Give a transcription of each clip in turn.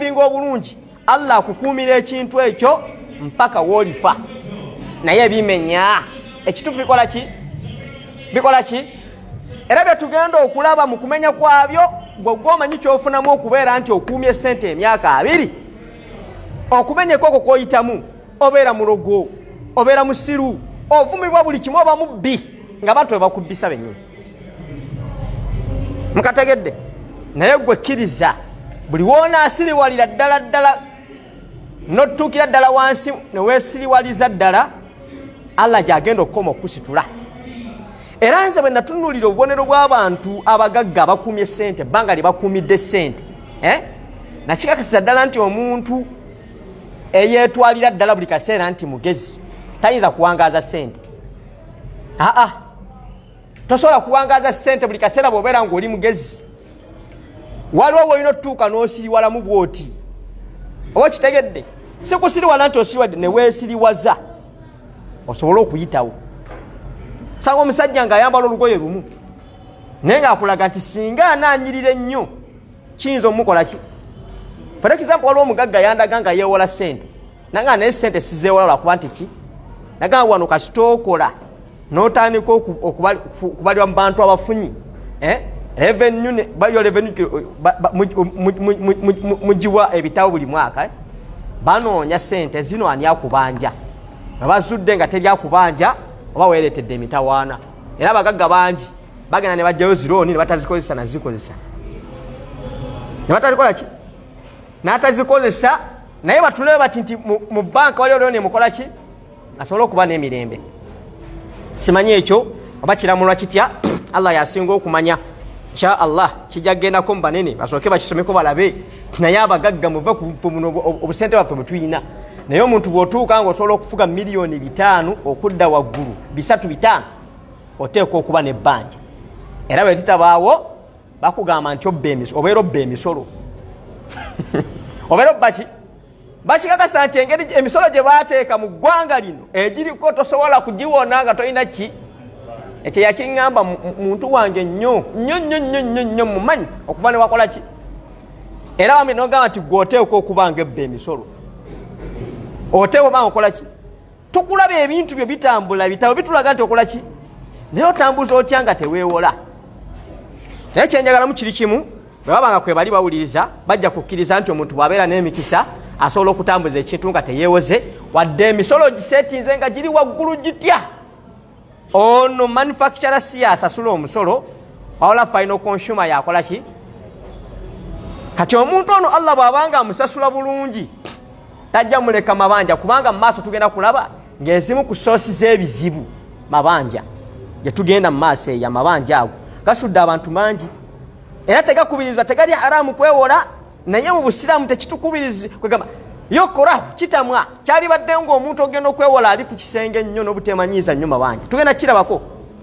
bingo obulungi Allah akukuumira ekintu ekyo mpaka wolifa naye bimenya ekitufu bikola ki era bye tugenda okulaba mu kumenya kwabyo gwomanyi kyofunamu okubeera nti okuumye sente emyaka 2 okumenyeko okwo koyitamu obeera mulogo obeera musiru ovumibwa buli kimu oba mubbi nga bantu bebakubbisa bennyini mukategedde naye gwe kkiriza buli woona asiriwalira ddala notuukira ddala wansi neweesiriwaliza ddala Allah gyagenda okukoma okusitula era nze bwe natunuulira obubonero bw'abantu abagagga abakuumye sente ebbanga lye bakuumidde sente nakikakasiza ddala nti omuntu eyeetwalira ddala buli kaseera nti mugezi tayinza kuwangaaza sente tosobola kuwangaaza sente buli kaseera bw'obeera ng'oli mugezi waliwo bw'olina otutuuka n'osiriwalamu bw'oti oba kitegedde si kusiriwala nti osiriwadde ne weesiriwaza osobole okuyitawo sanga omusajja ng'ayambala olugoye lumu naye ng'akulaga nti singa anaanyirira ennyo kiyinza omukola ki for example waliwo omugagga yandaga nga yeewola sente nanga naye sente sizeewola lwakuba nti ki naga wano kasitookola n'otandika okubalibwa mu bantu abafunyi revenue mugiwa ebitabo buli mwaka banoonya sente zino ani akubanja abazudde nga teri akubanja oba weeretedde emitawaana era abagagga bangi bagenda ne bajjayo zirooni ne batazikozesa nazikozesa ne batazikola ki n'atazikozesa naye batulabe bati nti mu banka waliwo leo nemukola ki asobola okuba n'emirembe simanyi ekyo oba kiramulwa kitya Allah yasinga okumanya insha Allah kijja kugendako mu banene basooke bakisomeko balabe naye abagagga muve ku muno obusente bwaffe bwe tuyina naye omuntu bw'otuuka ng'osobola okufuga miliyoni 5 okudda waggulu 3-5 oteekwa okuba n'ebbanja era bwe titabaawo bakugamba nti obeera obba emisolo obeera obba ki bakikakasa nti engeri emisolo gye baateeka mu ggwanga lino egiriko tosobola kugiwona nga tolina ki ekyo yakiŋŋamba muntu wange nnyo mumanyi okuba ne wakola ki era wambi nogamba nti gweoteekwa okuba ng'ebba emisolo oteekwa banga okola ki tukulaba ebintu byo bitambula bitabo bitulaga nti okola ki naye otambuza otya nga teweewola naye kyenjagalamu kiri kimu bwe babanga kwe bali bawuliriza bajja kukkiriza nti omuntu bw'abeera n'emikisa asobola okutambuza ekintu nga teyeewoze wadde emisolo giseetinze nga giri waggulu gitya ono manufacturer si asasula omusolo wawula final consumer yakola ki kati omuntu ono Allah bw'abanga amusasula bulungi tajja muleka mabanja kubanga mu maaso tugenda kulaba ng'ezimu ku soosi z'ebizibu mabanja gye tugenda mu maaso eyo amabanja ago gasudde abantu mangi era tegakubirizibwa tegali haramu kwewola naye mu busiraamu tekitukubirizi kwegamba yokoraho kitamwa kyalibadde ng'omuntu ogenda okwewola ali ku kisenge nnyo n'obutemanyiiza nnyo mabanja tugenda kirabako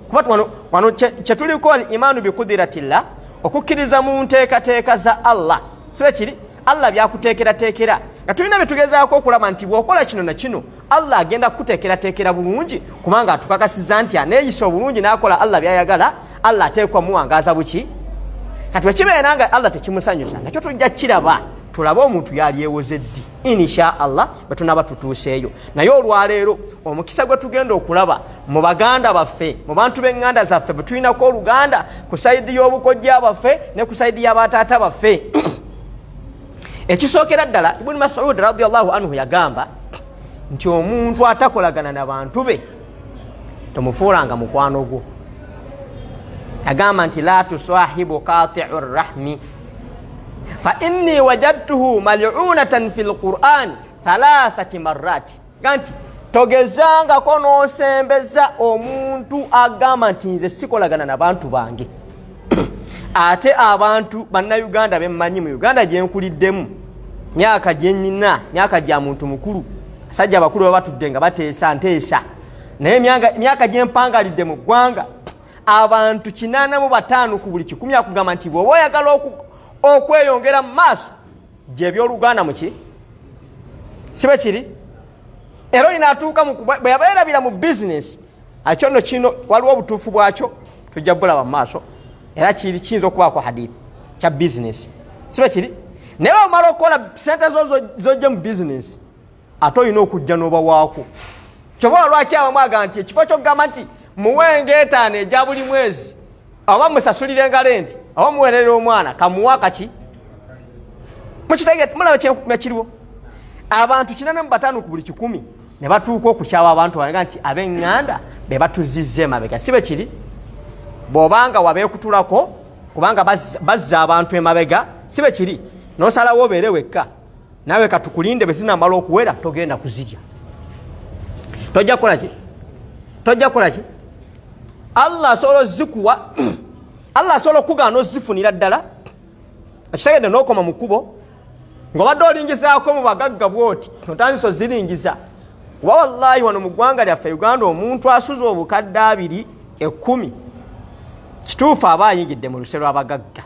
kuba wano kyetuliko al-imaanu bikudiratillah okukkiriza mu nteekateeka za Allah sibe kiri Allah byakuteekerateekera nga tulina bye tugezaako okulaba nti bw'okola kino na kino Allah agenda kukuteekerateekera bulungi kubanga atukakasiza nti aneeyisa obulungi n'akola Allah byayagala Allah ateekwa muwangaaza buki kati bwe kibeera nga Allah tekimusanyusa nakyo tujja kiraba tulabe omuntu yalyewoze ddi insha Allah bwe tunaba tutuuseeyo naye olwaleero omukisa gwe tugenda okulaba mu baganda baffe mu bantu b'eŋŋanda zaffe bwe tulinako oluganda ku sayidi y'obukojja baffe ne ku sayidi y'abataata baffe ekisookera ddala Ibn Mas'ud radiyallahu anhu yagamba nti omuntu atakolagana n'abantu be tomufuulanga mukwano gwo yagamba nti la tusahibu qati'u rrahmi fa inni wajadtuhu mal'unatan fil Qur'an 3 marrat ganti togezangako n'osembeza omuntu agamba nti nze sikolagana n'abantu bange ate abantu bannayuganda bemmanyi mu Uganda gye nkuliddemu myaka gye nnina myaka gya muntu mukulu asajja abakulu baba batudde nga bateesa nteesa naye myaka gye mpangalidde mu ggwanga abantu 85 ku buli 100 akugamba nti bw'oba oyagala okweyongera mu maaso gye by'oluganda muki sibe kiri era olina atuuka bwe yaba yerabira mu bizinesi akyo nno kino waliwo obutuufu bwakyo tujja bulaba mu maaso era kiyinza okubaako hadithi kya bizinesi sibe kiri naye omala okukola sente zojja mu bizinesi ate olina okujja n'oba waako. Kyova lwaki abamu aga nti ekifo kyokugamba nti muwenga 5 egya buli mwezi oba musasulirenga lenti oba muwerere omwana kamuwa kaki mukitegete mulaba kyekiriwo. Abantu 45 ku buli 100 ne batuuka okukyawa abantu banga nti ab'eŋŋanda be batuzizza emabega. Si bwe kiri bw'obanga wabeekutulako kubanga bazza abantu emabega, si bwe kiri n'osalawo obeere wekka nawe katukulinde bwe zinamala okuwera togenda kuzirya. Tojja kukola ki? Allah asobola ozikuwa Allah asobola okugaana ozifunira ddala ekitegedde n'okoma mu kkubo ng'obadde olingizaako mu bagagga bw'oti otandise oziringiza. Kuba wallaahi wano mu ggwanga lyaffe Uganda omuntu asuza obukadde 210 kituufu aba ayingidde mu luse lw'abagagga.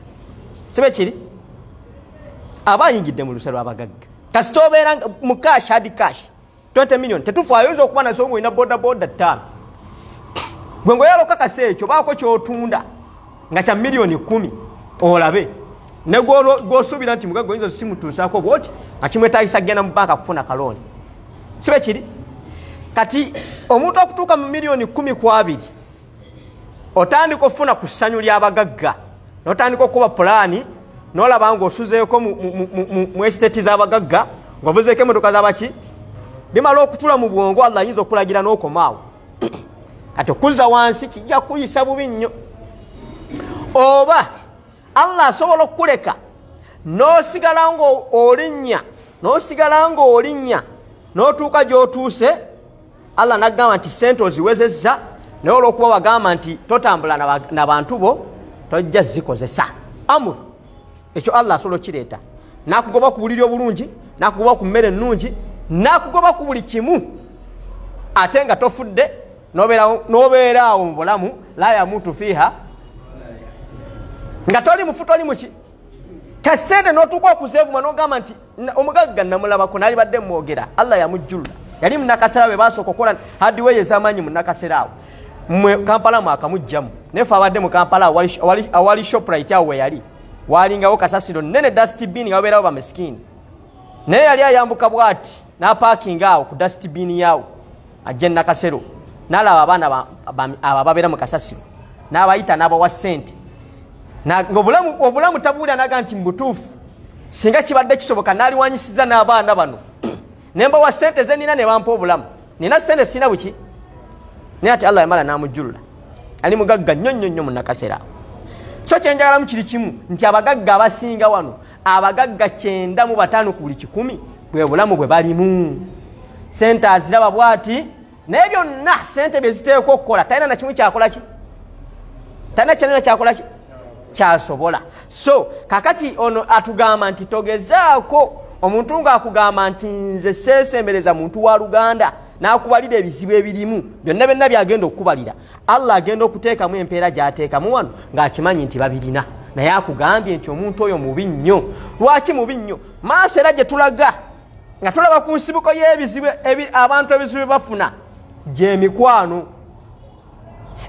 Si bwe kiri aba ayingidde mu luse lw'abagagga. Kasita obeera mu cash hard cash 20 million tetufu ayinza okuba naso ng'olina boda 5 gwe ng'oyala okakasa ekyo baako ky'otunda nga kya milioni 10 olabe ne gw'osuubira nti mugagga oyinza simutuusaako bw'oti nga kimwetaagisa kgenda mu banka kufuna kalooni. Si bwe kiri kati omuntu okutuuka mu milioni 10 ku 2 otandika okufuna ku ssanyu ly'abagagga n'otandika okuba pulaani n'olaba ng'osuzeeko mu esiteeti z'abagagga ng'ovuzeeko emmotoka z'abaki bimala okutula mu bwongo Allah ayinza okulagira n'okomaawo. Kati okuzza wansi kijja kuyisa bubi nnyo. Oba Allah asobola okukuleka n'osigala ng'olinnya n'otuuka gy'otuuse Allah n'agamba nti sente oziwezezza naye olw'okuba wagamba nti totambula n'abantu bo tojja zikozesa. Amuru ekyo Allah asobola okireeta n'akugoba ku buliri obulungi n'akugoba ku mmere ennungi n'akugoba ku buli kimu ate nga tofudde n'obeeraawo mu bulamu la yamutu fiiha nga toli mufu toli muki kasente n'otuuka okuzeevuma n'ogamba nti omugagga namulabako n'alibadde mwogera Allah yamujjulula yali munakasera we baasooka okukola hadiweyi ez'amaanyi munakasera awo mmwe Kampala mwakamugjamu nefe abadde mu Kampala awali Shoprite awo we yali waalingawo kasasiro nene dustbin nga wabeerawo bamesikiini naye yali ayambuka bw'ati n'apaakinga awo ku dustbin yaawo ajja nakasero n'alaba abaana abo babeera mu kasasiro n'abayita n'abawa ssente ng'obulamu tabuulira naga nti mubutuufu singa kibadde kisoboka n'aliwanyisiza n'abaana bano ne mbawa ssente ze nina ne bampa obulamu nina ssente sina buki naye ati Allah yamala n'amujjulula ali mugagga nnyo mu nakasera awo. So kyenjagalamu kiri kimu nti abagagga abasinga wano abagagga 95 ku buli 100 bwe bulamu bwe balimu. Sente aziraba bw'ati naye byonna sente bye ziteekwa okukola talina na kimu kyakola ki talina kyanina kyakola ki kyasobola. So kakati ono atugamba nti togezaako omuntu ng'akugamba nti nze seesembereza muntu wa Luganda n'akubalira ebizibu ebirimu byonna byagenda okukubalira Allah agenda okuteekamu empeera gy'ateekamu wano ng'akimanyi nti babirina naye akugambye nti omuntu oyo mubi nnyo. Lwaki mubi nnyo? Maaso era gye tulaga nga tulaba ku nsibuko y'ebizibu abantu ebizibu bafuna gy'emikwano.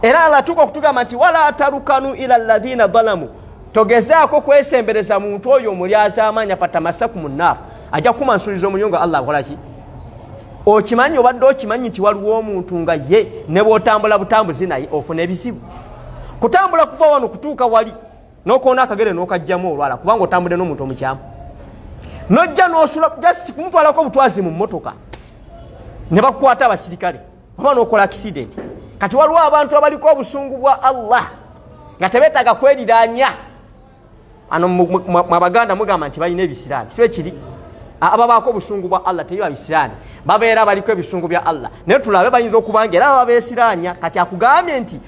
Era Allah atuuka okutugamba nti wala tarukanu ila alladhina dhalamu togezaako kwesembereza muntu oyo omulyazi amaanyi fatamasaku mu nnaar ajja kukumansuliza omuliro nga Allah akola ki? Okimanyi obadde okimanyi nti waliwo omuntu nga ye ne bw'otambula butambuzi naye ofuna ebizibu. Kutambula kuva wano kutuuka wali n'okoona akagere n'okajjamu olwala kubanga otambudde n'omuntu omukyamu n'ojja n'osula just kumutwalako obutwazi mu mmotoka ne bakukwata abasirikale oba n'okola accident. Kati waliwo abantu abaliko obusungu bwa Allah nga tebeetaaga kweriraanya. Ano mu Baganda mugamba nti balina ebisiraani. Si bwe kiri ababaako obusungu bwa Allah teyo abisiraani babeera baliko ebisungu bya Allah naye tulabe bayinza okubanga era babeesiraanya. Kati akugambye nti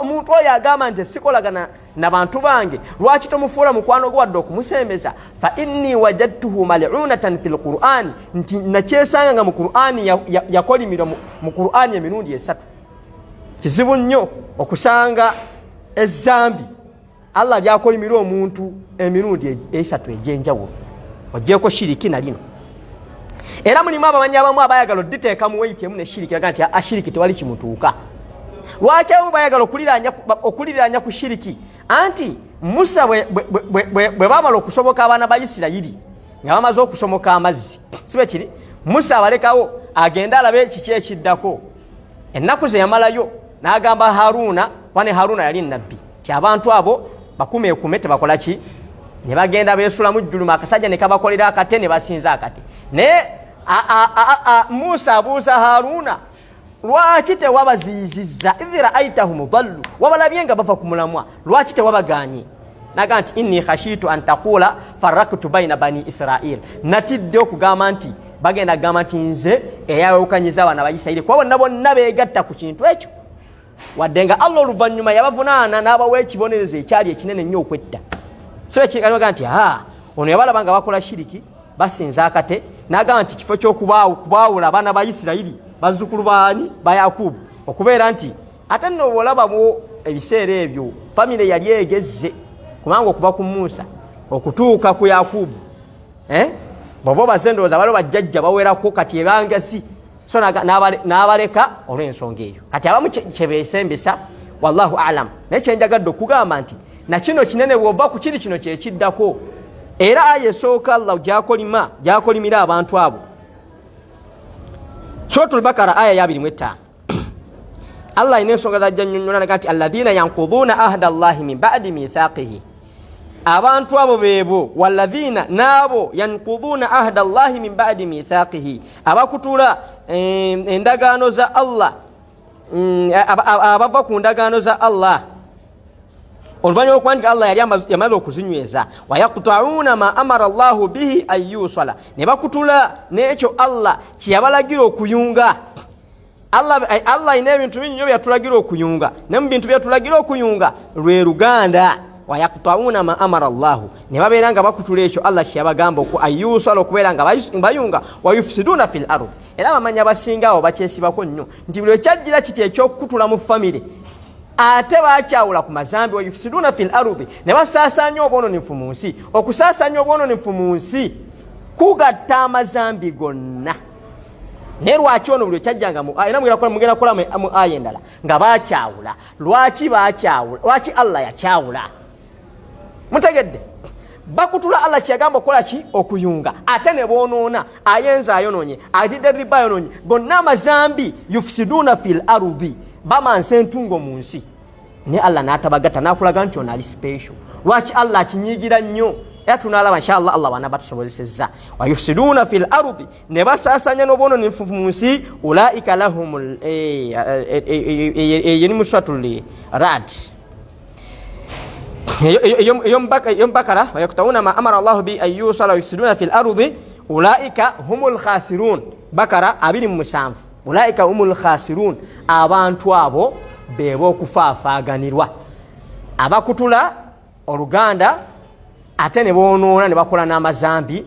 omuntu oyo agamba nti sikolagana n'abantu bange lwaki tomufuula mukwano gwe wadde okumusembeza fa inni wajadtuhu mal'unatan fil Qur'ani nti nakyesanga nga mu Qur'ani yakolimirwa mu Qur'ani emirundi 3. Kizibu nnyo okusanga ezzambi Allah lyakolimirwa omuntu emirundi 3 egy'enjawulo ogyeko shiriki na lino. Era mulimu abamanyi abamu abayagala odditeeka mu weight emu ne shiriki aga nti ashiriki tewali kimutuuka. Lwaki abamu bayagala okuliraanya ku shiriki anti Musa bwe bamala okusoboka abaana ba Isirayiri nga bamaze okusomoka amazzi sibe kiri Musa abalekawo agenda alabe kiki ekiddako ennaku ze yamalayo n'agamba Haruna wane Haruna yali nnabbi ti abantu abo bakume tebakola ki ne bagenda beesula mu jjuluma akasajja ne kabakolera akate ne basinza akate ne Musa abuuza Haruna lwaki tewabaziyizizza idhira aitahum dhallu wabalabye nga bava ku mulamwa lwaki tewabaganye naga nti inni khashitu an taqula faraktu baina bani Israil natidde okugamba nti bagenda gamba nti nze eyawukanyiza abaana ba Isirayiri kuba bonna beegatta ku kintu ekyo wadde nga Allah oluvannyuma yabavunaana n'abawa ekibonerezo ekyali ekinene nnyo okwetta so ekigamba nti ono yabalaba nga bakola shiriki basinza akate n'agamba nti kifo ky'okubaawula abaana ba Isirayiri bazzukulu baani ba Yakubu okubeera nti ate nno bw'olabamu ebiseera ebyo famire yali egezze kubanga okuva ku Musa okutuuka ku Yakubu bw'oba bazendooza balo bajjajja bawerako kati ebangasi so n'abaleka olw'ensonga eyo kati abamu kyebeesembesa wallahu alam naye kyenjagadde okugamba nti na kino kinene bw'ova ku kiri kino kyekiddako era aya esooka Allah gyakolimira abantu abo Suratul Bakara aya ya 25 Allah ine ensonga zajja nnyonnyola nti alladhina yanqudhuna ahda Allahi min ba'di mithaqihi abantu abo beebo walladhina nabo yanqudhuna ahda Allahi min ba'di mithaqihi abakutula endagaano za Allah abava ku ndagaano za Allah oluvanyuma okuba Allah yali yamaze okuzinyweza wayaqta'una ma amara Allahu bihi ayyusala ne bakutula n'ekyo Allah kyeyabalagira okuyunga Allah ine ebintu bingi nnyo byatulagira okuyunga ne mu bintu byatulagira okuyunga lwe luganda wayaqta'una ma amara Allahu ne babeera nga bakutula ekyo Allah kyeyabagamba ayyusala okubeera nga bayunga wayufsiduna fil ardh era bamanya basingawo bakyesibako nnyo nti buli ekyajjira kiti ekyokukutula mu famire ate bakyawula ku mazambi wayufsiduna fil ardhi ne basaasanya obwononefu mu nsi okusaasanya obwononefu mu nsi kugatta amazambi gonna ne lwaki ono buli ekyajjanga era mugenda kola mu aya endala nga bakyawula lwaki Allah yakyawula mutegedde bakutula Allah kyagamba okola ki okuyunga ate ne boonoona ayenza ayonoonye atidde riba ayonoonye gonna amazambi yufsiduna fil ardhi bamansa entungo mu nsi ne Allah n'atabagata n'akulaga nti ono ali special lwaki Allah akinyiigira nnyo era tunaalaba inshallah Allah baana batusobozesezza wayufsiduna fil ardi ne basaasanya n'obwononefu mu nsi ulaika lahumul yeni muswatul rad yom bakara wayaqta'una ma amara Allah bi ayyusala yufsiduna fil ardi ulaika humul khasirun bakara 27 ulaika humul khasirun abantu abo bebo okufaafaaganirwa abakutula oluganda ate ne boonoona ne bakola n'amazambi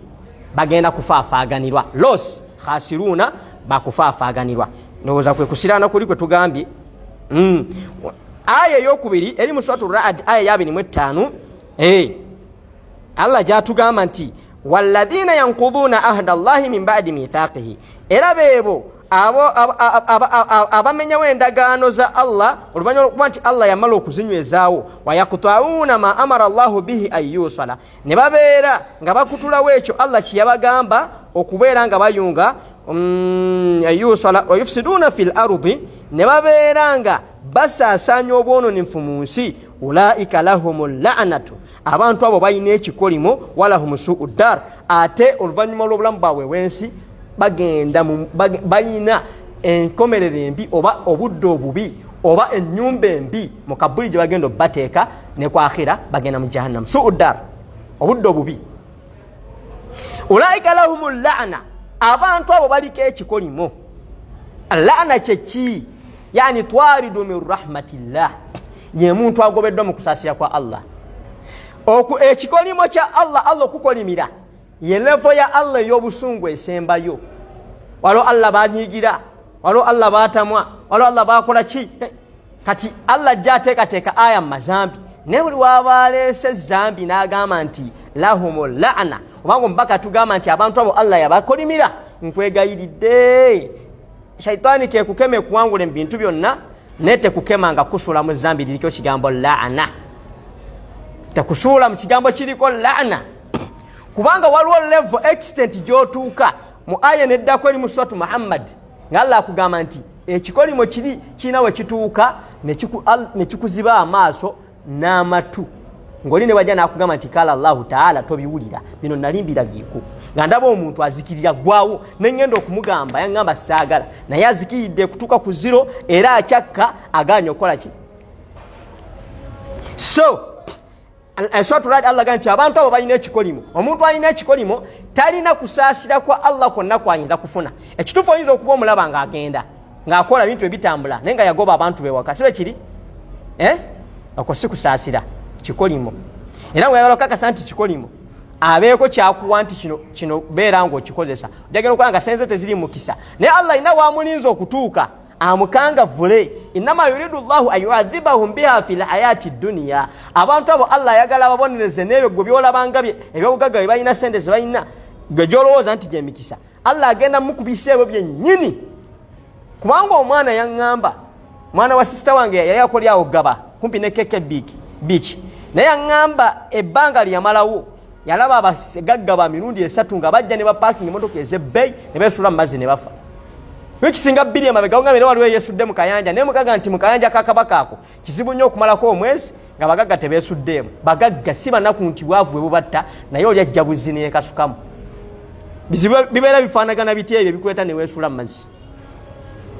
bagenda kufaafaaganirwa los khasiruna bakufaafaaganirwa ndowooza kwe kusiraana kuli kwe tugambye aya ey'okubiri eri mu suratul Ra'd aya ya 25 Allah gyatugamba nti walladhina yanqudhuna ahda Allahi min ba'di mithaqihi era beebo abamenyawo endagaano za Allah oluvannyuma okuba nti Allah yamala okuzinywezaawo wayaqta'una ma amara Allahu bihi ayyusala ne babeera nga bakutulawo ekyo Allah kyeyabagamba okubeera nga bayunga ayyusala wayufsiduna fil ardi ne babeera nga basaasaanya obwononefu mu nsi ulaika lahumul la'natu abantu abo balina ekikolimo walahum su'ud dar ate oluvannyuma lw'obulamu bwabwe bw'ensi bagenda balina enkomerero embi oba obudde obubi oba ennyumba embi mu kabuli gye bagenda bateeka ne ku akhira bagenda mu jahannam su'ud dar obudde obubi ulaika lahumul la'na abantu abo baliko ekikolimo la'na kyeki yani twaridu min rahmatillah ye muntu agobeddwa mu kusaasira kwa Allah ekikolimo kya Allah okukolimira ye levo ya Allah ey'obusungu esembayo walo Allah banyigira walo Allah batamwa walo Allah bakola ki kati Allah gyateekateeka aya mu mazambi ne buli wabaleese zambi n'agamba nti lahumul la'na obanga omubaka tugamba nti abantu abo Allah yabakolimira nkwegayiridde shaitani ke kukeme kuwangula ebintu byonna nete kukema nga kusula mu zambi liriko kigambo la'na tekusuula mu kigambo kiriko laana kubanga waliwo level extent gy'otuuka mu aya neddako eri mu suratu Muhammad nga Allah akugamba nti ekikolimo kirina we kituuka ne kikuziba amaaso n'amatu ng'oli ne wajja n'akugamba nti kala Allahu Taala tobiwulira bino nalimbira biiku nga ndaba omuntu azikirira gwawo ne ngenda okumugamba yaŋŋamba saagala naye azikiridde kutuuka ku zero era akyakka aganya okukola ki so eswatuladi Allah gamba nti abantu abo balina ekikolimo omuntu alina ekikolimo talina kusaasira kwa Allah kwonna kwayinza kufuna ekituufu oyinza okuba omulaba ng'agenda ng'akola ebintu ebitambula naye nga yagoba abantu bewaka sibe kiri okwo si kusaasira kikolimo era ng'oyagala okakasa nti kikolimo abeeko kyakuwa nti kino beera ng'okikozesa ojagala okuba nga senze teziri mukisa naye Allah alina waamulinza okutuuka amukangavvule innama yuridu llahu an yuadhibahum biha fi lhayati dduniya abantu abo Allah ayagala ababonereze n'ebyo gwe byolabanga ebyobugagga bye balina sente ze balina gwe gyolowooza nti gyemikisa Allah agenda mukubisa ebyo byennyini kubanga omwana yaŋŋamba mwana wa sisita wange yali akolyawo gaba kumpi ne Keke Beach naye yaŋŋamba ebbanga lyamalawo yalaba abagagga ba mirundi 3 nga bajja ne bapaakinga emmotoka ez'ebbeeyi ne beesula mu mazzi ne bafa wekisinga bbiri emabega nga era waliwo yeesudde mu kayanja naye mugaga nti mu kayanja kakabaka ako kizibu nnyo okumalako omwezi nga bagagga tebeesuddeemu bagagga si banaku nti bwavu bwe bubatta naye oli ajja buzzi neekasukamu bizibu bibeera bifaanagana biti ebyo bikweta ne weesula mu mazzi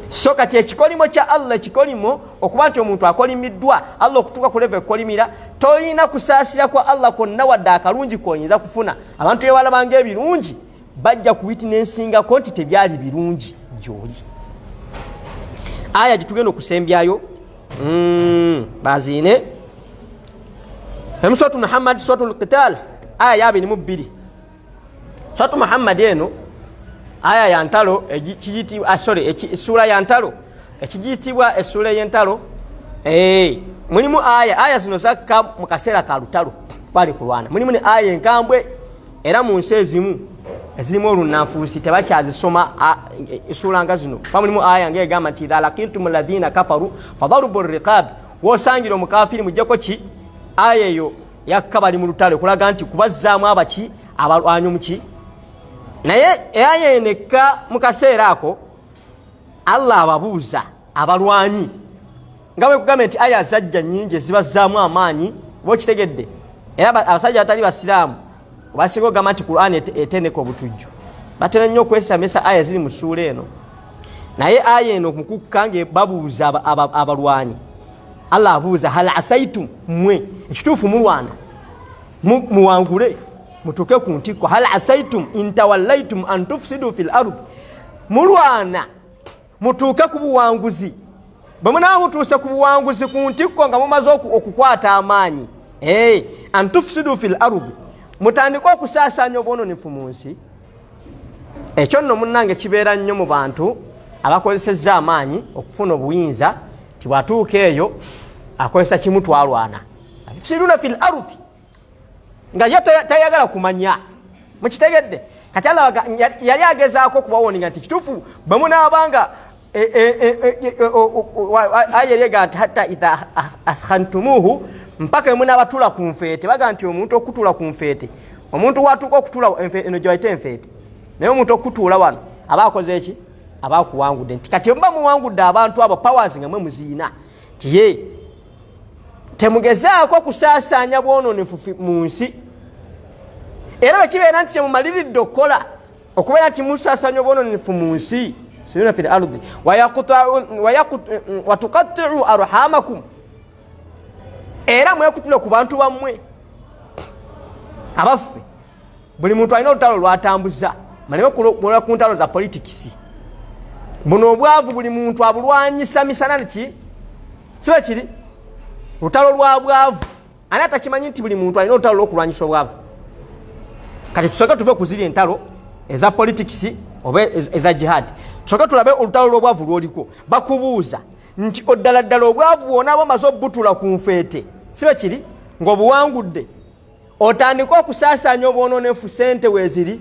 so kati ekikolimo kya Allah ekikolimo okuba nti omuntu akolimiddwa Allah okutuuka ku level ekolimira tolina kusaasira kwa Allah konna wadde akalungi koyinza kufuna abantu ebalabanga ebirungi bajja ku witnessingako nti tebyali birungi gyoli aya gitugenda okusembyayo baziine suratu Muhammad suratul Qital aya ya 22 suratu Muhammad eno aya ya ntalo ekiyitibwa essula ya ntalo ekiyitibwa essula y'entalo mulimu aya zino zakka mu kaseera ka lutalo kwali kulwana mulimu ne aya enkambwe era mu nsi ezimu ezirimu olunanfuusi tebakyazisoma essula nga zino mulimu aya ng'egamba nti idha laqitum alladhina kafaru fadharubu riqabi woosangira omukafiri mujjeko ki aya eyo yakka bali mu lutalo kulaga nti kubazzaamu abaki abalwanyi muki naye aya enekka mu kaseera ako Allah ababuuza abalwanyi nga bwe kugamba nti aya zajja nnyingi ezibazzaamu amaanyi bokitegedde era abasajja batali basiraamu basinga ogamba nti Qur'ani eteneka obutujju batera nnyo okwesamisa aya ziri mu ssuula eno naye aya eno mukukka babuuza abalwanyi Allah abuuza hal asaitum mmwe ekituufu mulwana muwangule mutuke ku ntikko hal asaitum intawallaitum an tufsidu fil ard mulwana mutuke ku buwanguzi bamuna mutuuse ku buwanguzi ku ntikko nga mumaze okukwata amaanyi an tufsidu fil ard mutandika okusaasaanya obwononefu mu nsi ekyo nno munnange kibeera nnyo mu bantu abakozesezza amaanyi okufuna obuyinza tibwatuuka eyo akozesa kimu twalwana tufsiduna fil ard nga ye tayagala kumanya mukitegedde kati Allah yali agezaako okubawoninga nti kituufu bwe munaabanga ayerega nti hatta idha athkhantumuhu mpaka munabatula ku nfeete baga nti omuntu okutula ku nfeete omuntu watuuka okutula eno gye bayita enfeete naye omuntu okutuula wano aba akoze eki aba akuwangudde nti kati mba muwangudde abantu abo powers nga mwe muziina ti ye temugezaako kusaasaanya bwononefu mu nsi era bwe kibeera nti kyemumaliridde okukola okubeera nti musaasaanya obwononefu mu nsi siruna fil ardi watuqatti'u arhamakum era mwekutule ku bantu bammwe abaffe buli muntu alina olutalo lwatambuza maleme kulola ku ntalo za politikisi buno obwavu buli muntu abulwanyisa misana ki sibe kiri lutalo lwa bwavu ani atakimanyi nti buli muntu alina olutalo lw'okulwanyisa obwavu kati tusooke tuve kuziri entalo eza politikisi oba eza jihad tusooke tulabe olutalo lw'obwavu lw'oliko bakubuuza nti oddala ddala obwavu bwona abamaze obbutula ku nfeete sibe kiri ng'obuwangudde otandika okusaasaanya obwononefu sente weeziri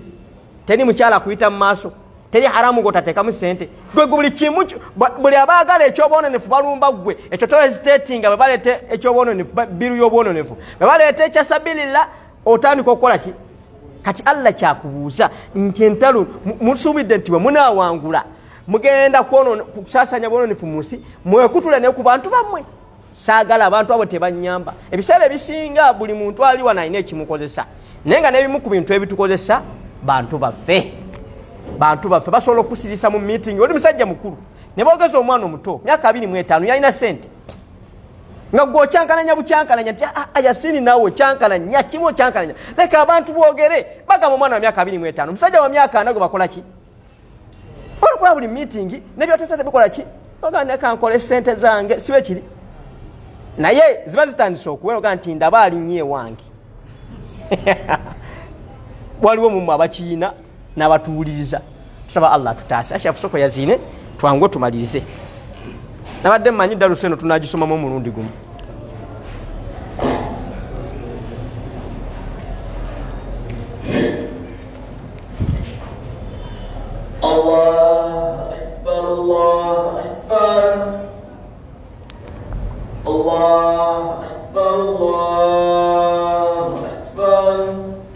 teri mukyala kuyita mu maaso teri haramu gotatekamu sente gwe buli kimu buli abaagala ekyobwononefu balumba gwe ekyo to hesitatinga bwe baleete ekyobwononefu biru y'obwononefu bwe baleete ekyasabilillah otandika okukola ki kati Allah kyakubuuza nti entalo musuubidde nti bwe munaawangula mugenda kusaasanya bwononefu mu nsi mwekutule ne ku bantu bammwe saagala abantu abo tebanyamba ebiseera ebisinga buli muntu ali wano alina ekimukozesa naye nga n'ebimu ku bintu ebitukozesa bantu baffe basobola okusirisa mu meeting oli musajja mukulu ne boogeza omwana omuto myaka 25 yalina sente nga gwe okyankalanya bukyankalanya nti Yasini naawe okyankalanya kimu okyankalanya leka abantu boogere bagamba omwana wa myaka 25 musajja wa myaka 4 gwe bakola ki olikola buli meeting nebyotesa tebikola ki oganda kankole sente zange sibe kiri naye ziba zitandise okuweroga nti ndaba alinnye wange waliwo mu abakiina n'abatuwuliriza tusaba Allah tutaase ashafu soko yazine twangu tumalirize nabadde mmanyi darusu eno tunagisomamu omulundi gumu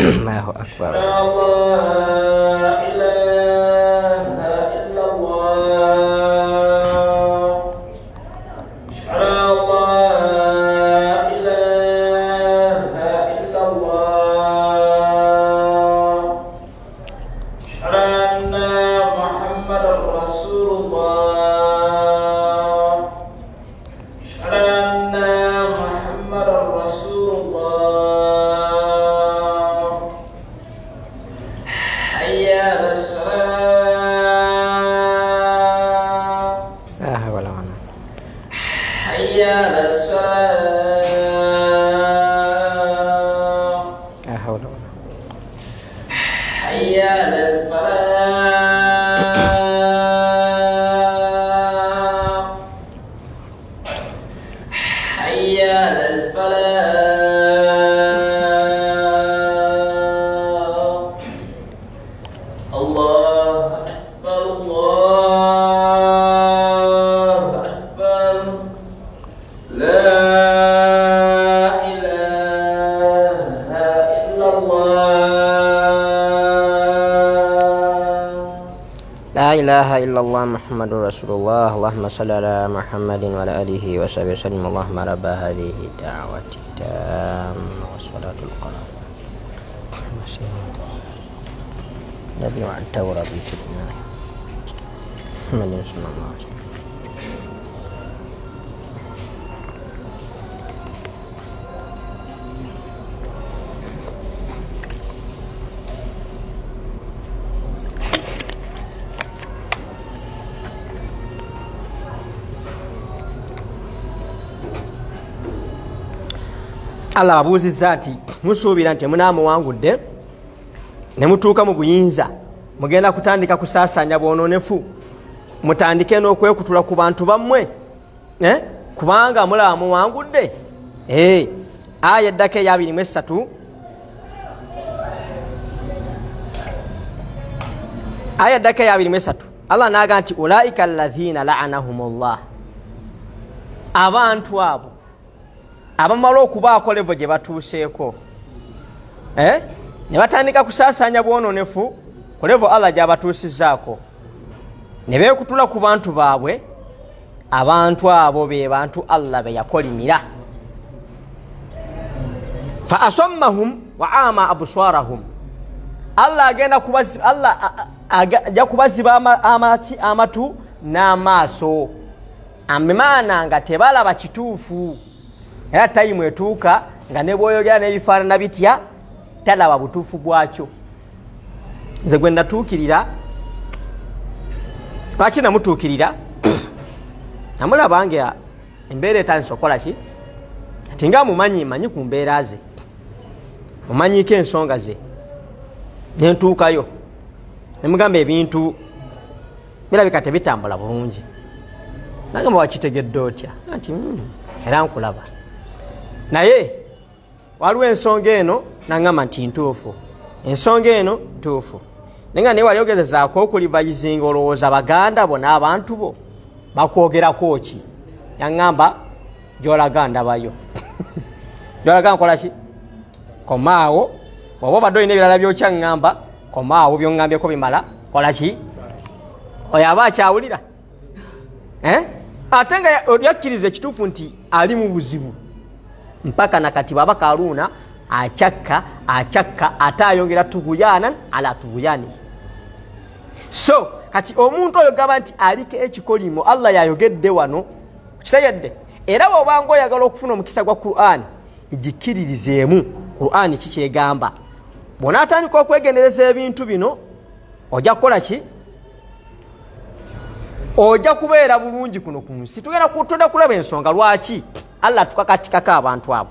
Allahu akbar لا إله إلا الله محمد رسول الله اللهم صل على محمد وعلى آله وصحبه وسلم اللهم رب هذه الدعوة التامة والصلاة القائمة الذي وعدته ورضيت بنا محمد صلى الله عليه وسلم. Allah abuuzizza nti musuubira nti munaamuwangudde ne mutuuka mu buyinza mugenda kutandika kusaasaanya bwononefu mutandike n'okwekutula ku bantu bammwe kubanga mulaba muwangudde. Aya eddako eya 23 aya eddako eya 23 Allah n'aga nti ulaika alladhina la'anahumullah, abantu abo abamala okubaako levo gye batuuseeko ne batandika kusaasaanya bwononefu ku levo Allah gy'abatuusizzaako ne beekutula ku bantu baabwe, abantu abo be bantu Allah be yakolimira. Fa asammahum wa ama absarahum, Allah ajja kubaziba amatu n'amaaso, amaana nga tebalaba kituufu. Era tayimu etuuka nga ne bw'oyogera n'ebifaanana bitya talaba butuufu bwakyo. Nze gwe natuukirira, lwaki namutuukirira? Namulaba nga embeera etandise okukola ki? Ati nga manyi ku mbeera ze, mumanyiiko ensonga ze, ne ntuukayo ne mugamba ebintu birabika tebitambula bulungi. Nagamba wakitegedde otya? Nti era nkulaba. Naye waliwo ensonga eno nangamba nti ntuufu, ensonga eno ntuufu. nenga ne wali ogezezaako okulivayizinga olowooza baganda bo n'abantu bo bakwogerako ki? Yaŋŋamba gy'olaga ndabayo. Gy'olaga nkola ki? Komaawo. Bw'oba obadde olina ebirala by'okyaŋŋamba, komaawo by'oŋŋambyeko bimala, kola ki? Oyo aba akyawulira. Ate nga yakkiriza ekituufu nti ali mu buzibu. Mpaka nakati baba Karuuna acyakka ate ayongera tuguyana ala tuguyani. So kati omuntu oyo gamba nti aliko ekikolimo Allah yayogedde wano kitegedde. Era bw'obanga oyagala okufuna omukisa gwa Qur'an igikiririzeemu Qur'an kikyegamba. Bw'onaatandika okwegendereza ebintu bino ojja kukola ki? Ojja kubeera bulungi kuno ku nsi. Tugenda kulaba ensonga lwaki Allah tukakatikako abantu abo.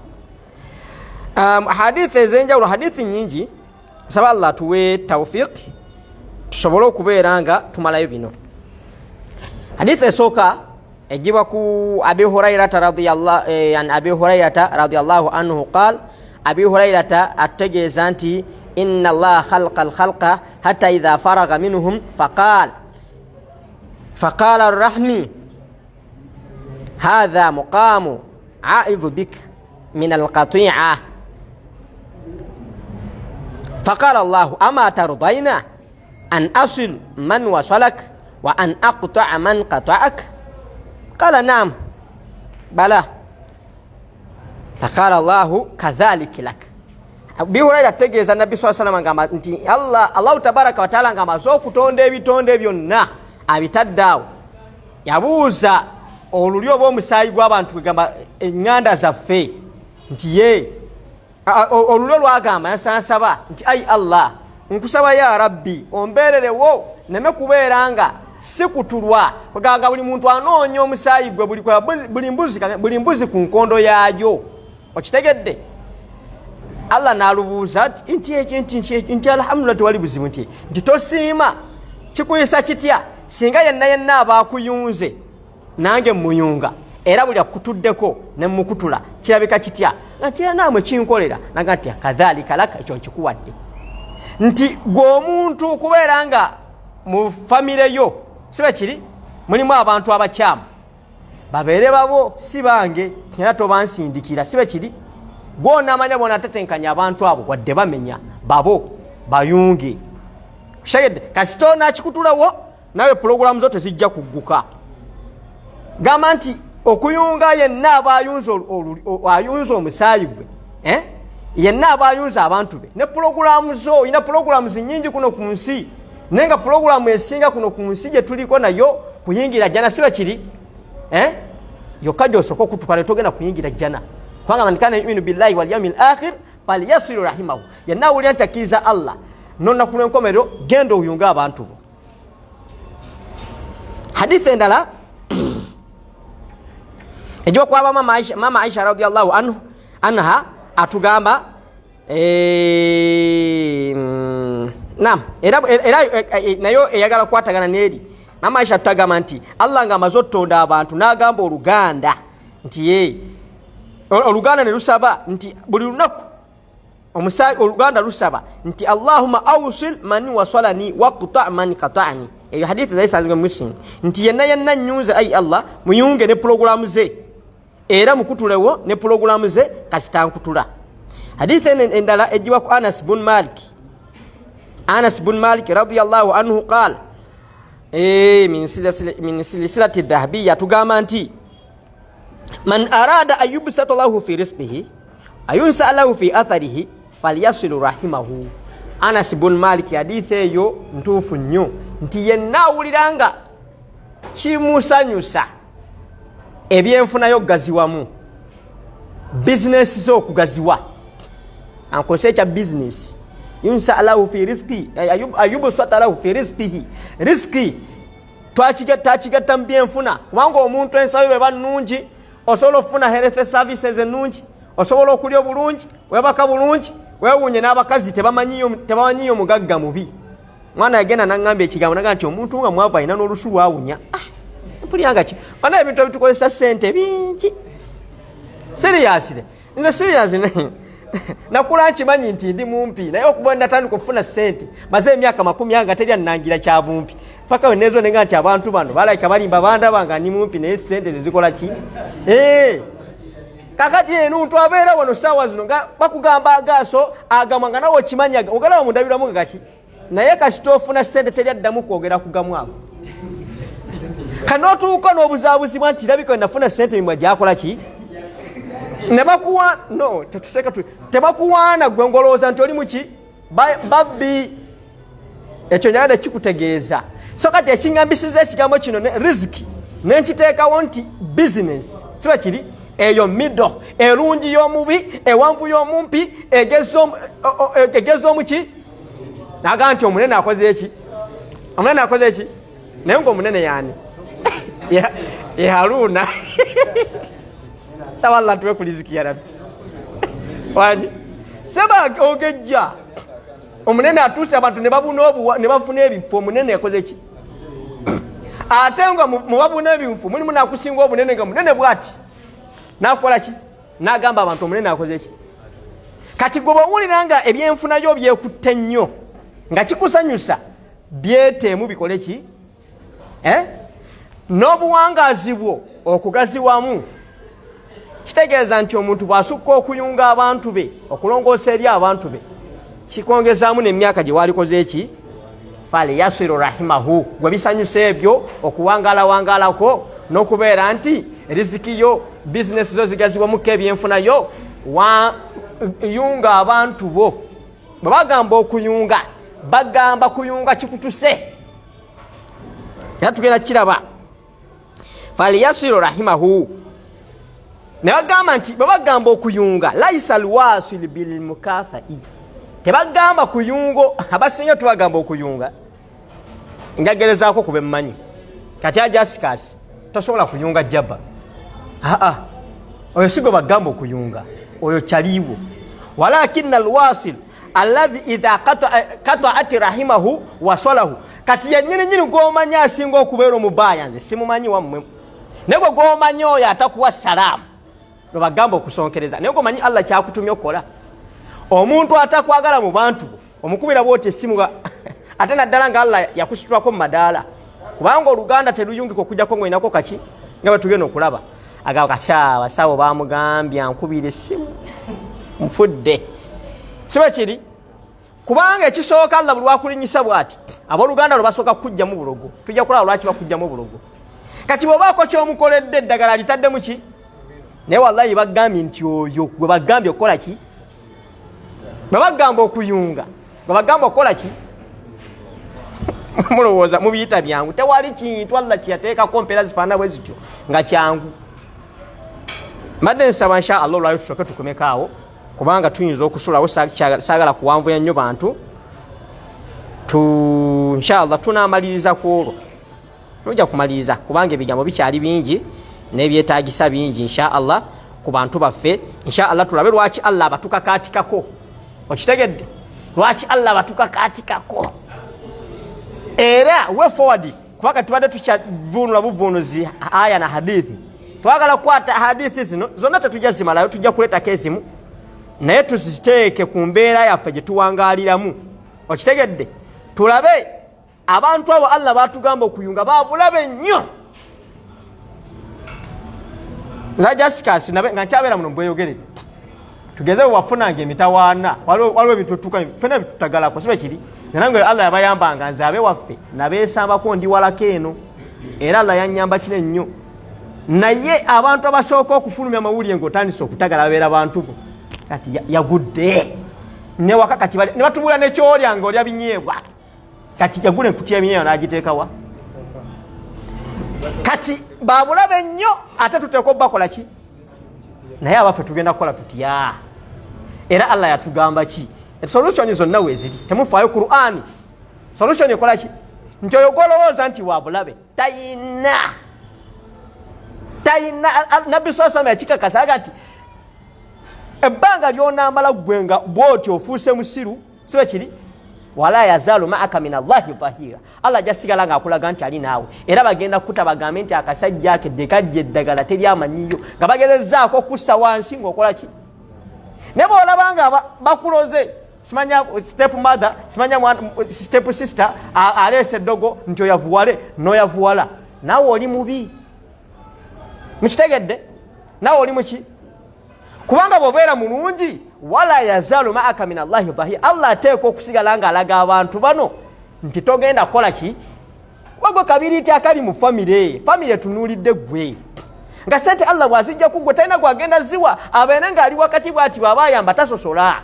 Hadithi ez'enjawulo, hadithi nyingi, saba Allah tuwe tawfiq tusobole okubeera nga tumalayo bino. Hadithi esooka ejibwa ku Abi Hurairata radiyallahu anhu qala, Abi Hurairata ategeeza nti inna Allah khalaqa al-khalqa hatta idha faraga minhum فقال الرحمي هذا مقام عائذ بك من القطيعة. فقال الله أما ترضين أن أصل من وصلك وأن أقطع من قطعك؟ قال نعم بلى. فقال الله كذلك لك. Abi Hurairah tegeeza Nabbi sallallahu alaihi wasallam ngamba nti Allah tabaraka wa taala ngamba z'okutonda ebitonde byonna abitaddaawo. Yabuuza olulyo obw'omusaayi gw'abantu kwegamba eŋŋanda zaffe nti ye olulyo lwagamba yasansaba nti ayi Allah nkusaba ya Rabbi ombeererewo neme kubeera nga si kutulwa kwegamba buli muntu anoonya omusaayi gwe buli mbuzi ku nkondo yaayo. Okitegedde? Allah n'alubuuza nti alhamdulillah tewali buzibu nti tosiima kikuyisa kitya singa yenna aba akuyunze nange muyunga era buli akutuddeko ne mukutula kirabika kitya nti naamwe kinkolera naga nti kadhalika laka ekyo nkikuwadde. Nti gw'omuntu okubeera nga mu famire yo sibe kiri mulimu abantu abakyamu babeere babo si bange era tobansindikira sibe kiri gwona amanya bona tatenkanya abantu abo wadde bamenya babo bayunge shayede kasitona akikutulawo nawe programu zote zijja kugguka. Gamba nti okuyunga yenna abayunza omusaayi gwe yenna abayunza abantu be ne programu zo ina programu nyingi kuno ku nsi nenga programu esinga kuno ku nsi gye tuliko nayo kuyingira jana siba kiri yokka gy'osooka okutuuka ne togenda kuyingira jana kubanga man kana yuminu billahi wal yawmil akhir falyasilu rahimahu. Yenna awulira nti akkiriza Allah n'olunaku lw'enkomerero genda oyunga abantu bo. Hadithi endala ejwa kwa mama Aisha radhiyallahu anha atugamba naam era nayo eyagala kwatagana n'eri mama Aisha tutagamba nti Allah nga amaze otonda abantu n'agamba oluganda nti oluganda ne lusaba nti buli lunaku omusaayi oluganda lusaba nti Allahumma awsil man wasalani waqta man qata'ani. Eyo hadithi zaisanzwe Muslim nti yenna nyunze ayi Allah muyunge ne programu ze era mukutulewo ne programu ze kasitankutula. Hadithi endala ejiwa ku Anas bin Malik radiyallahu anhu qala min silsilati dhahabiyya tugamba nti man arada ayubsata lahu fi rizqihi ayunsa lahu fi atharihi falyasilu rahimahu. Anas bin Malik hadithi eyo ntuufu nnyo nti yenna awuliranga kimusanyusa ebyenfunayo okugaziwamu bizinesi z'okugaziwa ankozesa ekya bizinesi yunsa alahu fi rizqi ayubsata lahu fi rizqihi rizqi twakigatta mu byenfuna kubanga omuntu ensawo bweba nnungi osobola okufuna health services ennungi osobola okulya obulungi webaka bulungi wewunye n'abakazi tebamanyiyo mugagga mubi. Mwana yagenda n'angamba ekigambo naga nti omuntu nga mwava alina n'olusu lwawunya mpulyanga ki bana ebintu ebitukozesa ssente bingi seriously nze serious nakula nkimanyi nti ndi mumpi naye okuva natandika okufuna ssente maze emyaka 40 nga teri annangira kya bumpi paka wenezo nenga nti abantu bano balayika balimba bandaba nga ni mumpi naye ssente tezikola ki kakati eno ntu abeera wano ssaawa zino nga bakugamba agaaso agamwa nga nawe okimanya ogalaba mundabiramu nga kaki naye kasita ofuna ssente teri addamu kwogera kugamu ako kanootuuka n'obuzaabuzibwa nti labika nafuna ssente mimwa gyakola ki nebakuwa no tetuseka tebakuwaana gwe ngolooza nti oli muki babbi ekyo njagala kikutegeeza so kati ekiŋambisiza ekigambo kino riziki nenkiteekawo nti bizinesi kiba kiri eyo middle erungi y'omubi ewanvu y'omumpi egeza omuki naga nti omunene akoze eki omunene akoze eki naye ngaomunene yaani Haruna tawalla tuwe kuliziki ya rabbi wani seba ogejja omunene atuuse abantu ne bafuna ebifo omunene yakoze ki ate nga mu babuna ebifo mulimu nakusinga obunene nga munene bwati nakola ki nagamba abantu omunene akoze ki kati gwe bwowulira nga ebyenfuna byo byekutte nnyo nga kikusanyusa byetemu bikole ki n'obuwangaazi bwo okugaziwamu kitegeeza nti omuntu bw'asukka okuyunga abantu be okulongoosa eri abantu be kikongezaamu n'emyaka gye walikoze eki fale yasiru rahimahu gwe bisanyusa ebyo okuwangalawangaalako n'okubeera nti riziki yo bizinesi zo zigaziwamuko ebyenfunayo yunga abantu bo bwe bagamba okuyunga bagamba kuyunga kikutuse era tugenda kiraba fale yasiru rahimahu ne bagamba nti bwe bagamba okuyunga laisa alwasil bilmukathai tebagamba kuyungo abasinga tubagamba okuyunga njagerezaako kube mmanyi kati ajasikasi tosobola kuyunga jaba oyo sigo bagamba okuyunga oyo kyaliiwo walakina alwasil alladhi idha qata'at rahimahu wasalahu kati yennyini gwomanyi asinga okubeera omubaaya nze simumanyi wammwe naye gwe gwomanyi oyo atakuwa salaamu bagamba okusonkereza naye ngomanyi Allah kyakutumya okukola omuntu atakwagala mu bantu omukubira bwoti essimu ate naddala nga Allah yakusitulako mu madaala kubanga oluganda teluyungika okujjako ng'olinako kaki nga bwe tugenda okulaba agamba kati basawo bamugambye ankubira essimu nfudde sibe kiri kubanga ekisooka Allah buli wakulinyisa bw'ati abooluganda lwe basooka kukujjamu bulogo tujja kulaba lwaki bakujjamu bulogo kati bw'obaako ky'omukoledde eddagala litaddemu ki naye wallahi bagambye nti oyo gwe bagambye okukola ki bwe bagamba okuyunga bwe bagamba okukola ki mulowooza mubiyita byangu tewali kintu Allah kyeyateekako mpeera zifaanana bwe zityo nga kyangu mbadde nsaba insha Allah olwayo tusooke tukomekaawo kubanga tuyinza okusulawo saagala kuwanvuya nnyo bantu insha Allah tunaamaliriza ku olwo nojja kumaliriza kubanga ebigambo bikyali bingi n'ebyetaagisa bingi insha Allah ku bantu baffe insha Allah tulabe lwaki Allah abatukakaatikako okitegedde lwaki Allah abatukakaatikako era we forward kubanga tubadde tukyavunula buvunuzi aya na hadithi twagala kukwata hadithi zino zonna tetujja zimalayo tujja kuleetako ezimu naye tuziteeke ku mbeera yaffe gye tuwangaaliramu okitegedde tulabe abantu abo Allah batugamba okuyunga babulabe nnyo nga Jessica nga nkyabeera muno mbweyogerere tugeze wafunanga emitawaana waliwo ebintu etuuka fena bitutagalako sibe kiri nange Allah yabayambanga nze abe waffe nabeesambako ndi walako eno era Allah yannyamba kino ennyo naye abantu abasooka okufulumya amawulire ng'otandise okutagala abeera bantu bo kati yagudde newaka kati ne batubula nekyolya nga olya binyeebwa kati yagula enkutiya eminyeebwa n'agiteekawa kati babulabe nnyo ate tuteeka obbakola ki naye abaffe tugenda kukola tutya era Allah yatugamba ki solution zonna weeziri temufaayo Qur'ani solution ekola ki nti oyo golowooza nti wabulabe tayina nabbi sallallahu yakikakasa agati ebbanga ly'onaamala gwenga bw'oti ofuuse musiru sibe kiri wala yazalu ma'aka min Allahi dhahira Allah jasigala ng'akulaga nti ali naawe era bagenda kukuta bagambe nti akasajja akedde kajja eddagala teryamanyiyo nga bagezezzaako kussa wansi ng'okola ki nebo olabanga bakuloze simanya step mother simanya step sister alese dogo nti oyavuwale noyavuwala nawe oli mubi mukitegedde nawe oli muki kubanga bobeera mulungi wala yazalu ma'aka min Allahi dhahi Allah ateeka okusigala nga alaga abantu bano nti togenda kola ki wagwe kabiriti akali mu family tunuulidde gwe nga sente Allah bwazijja kugwe talina gwagenda ziwa abeene nga ali wakati bwati bw'abayamba tasosola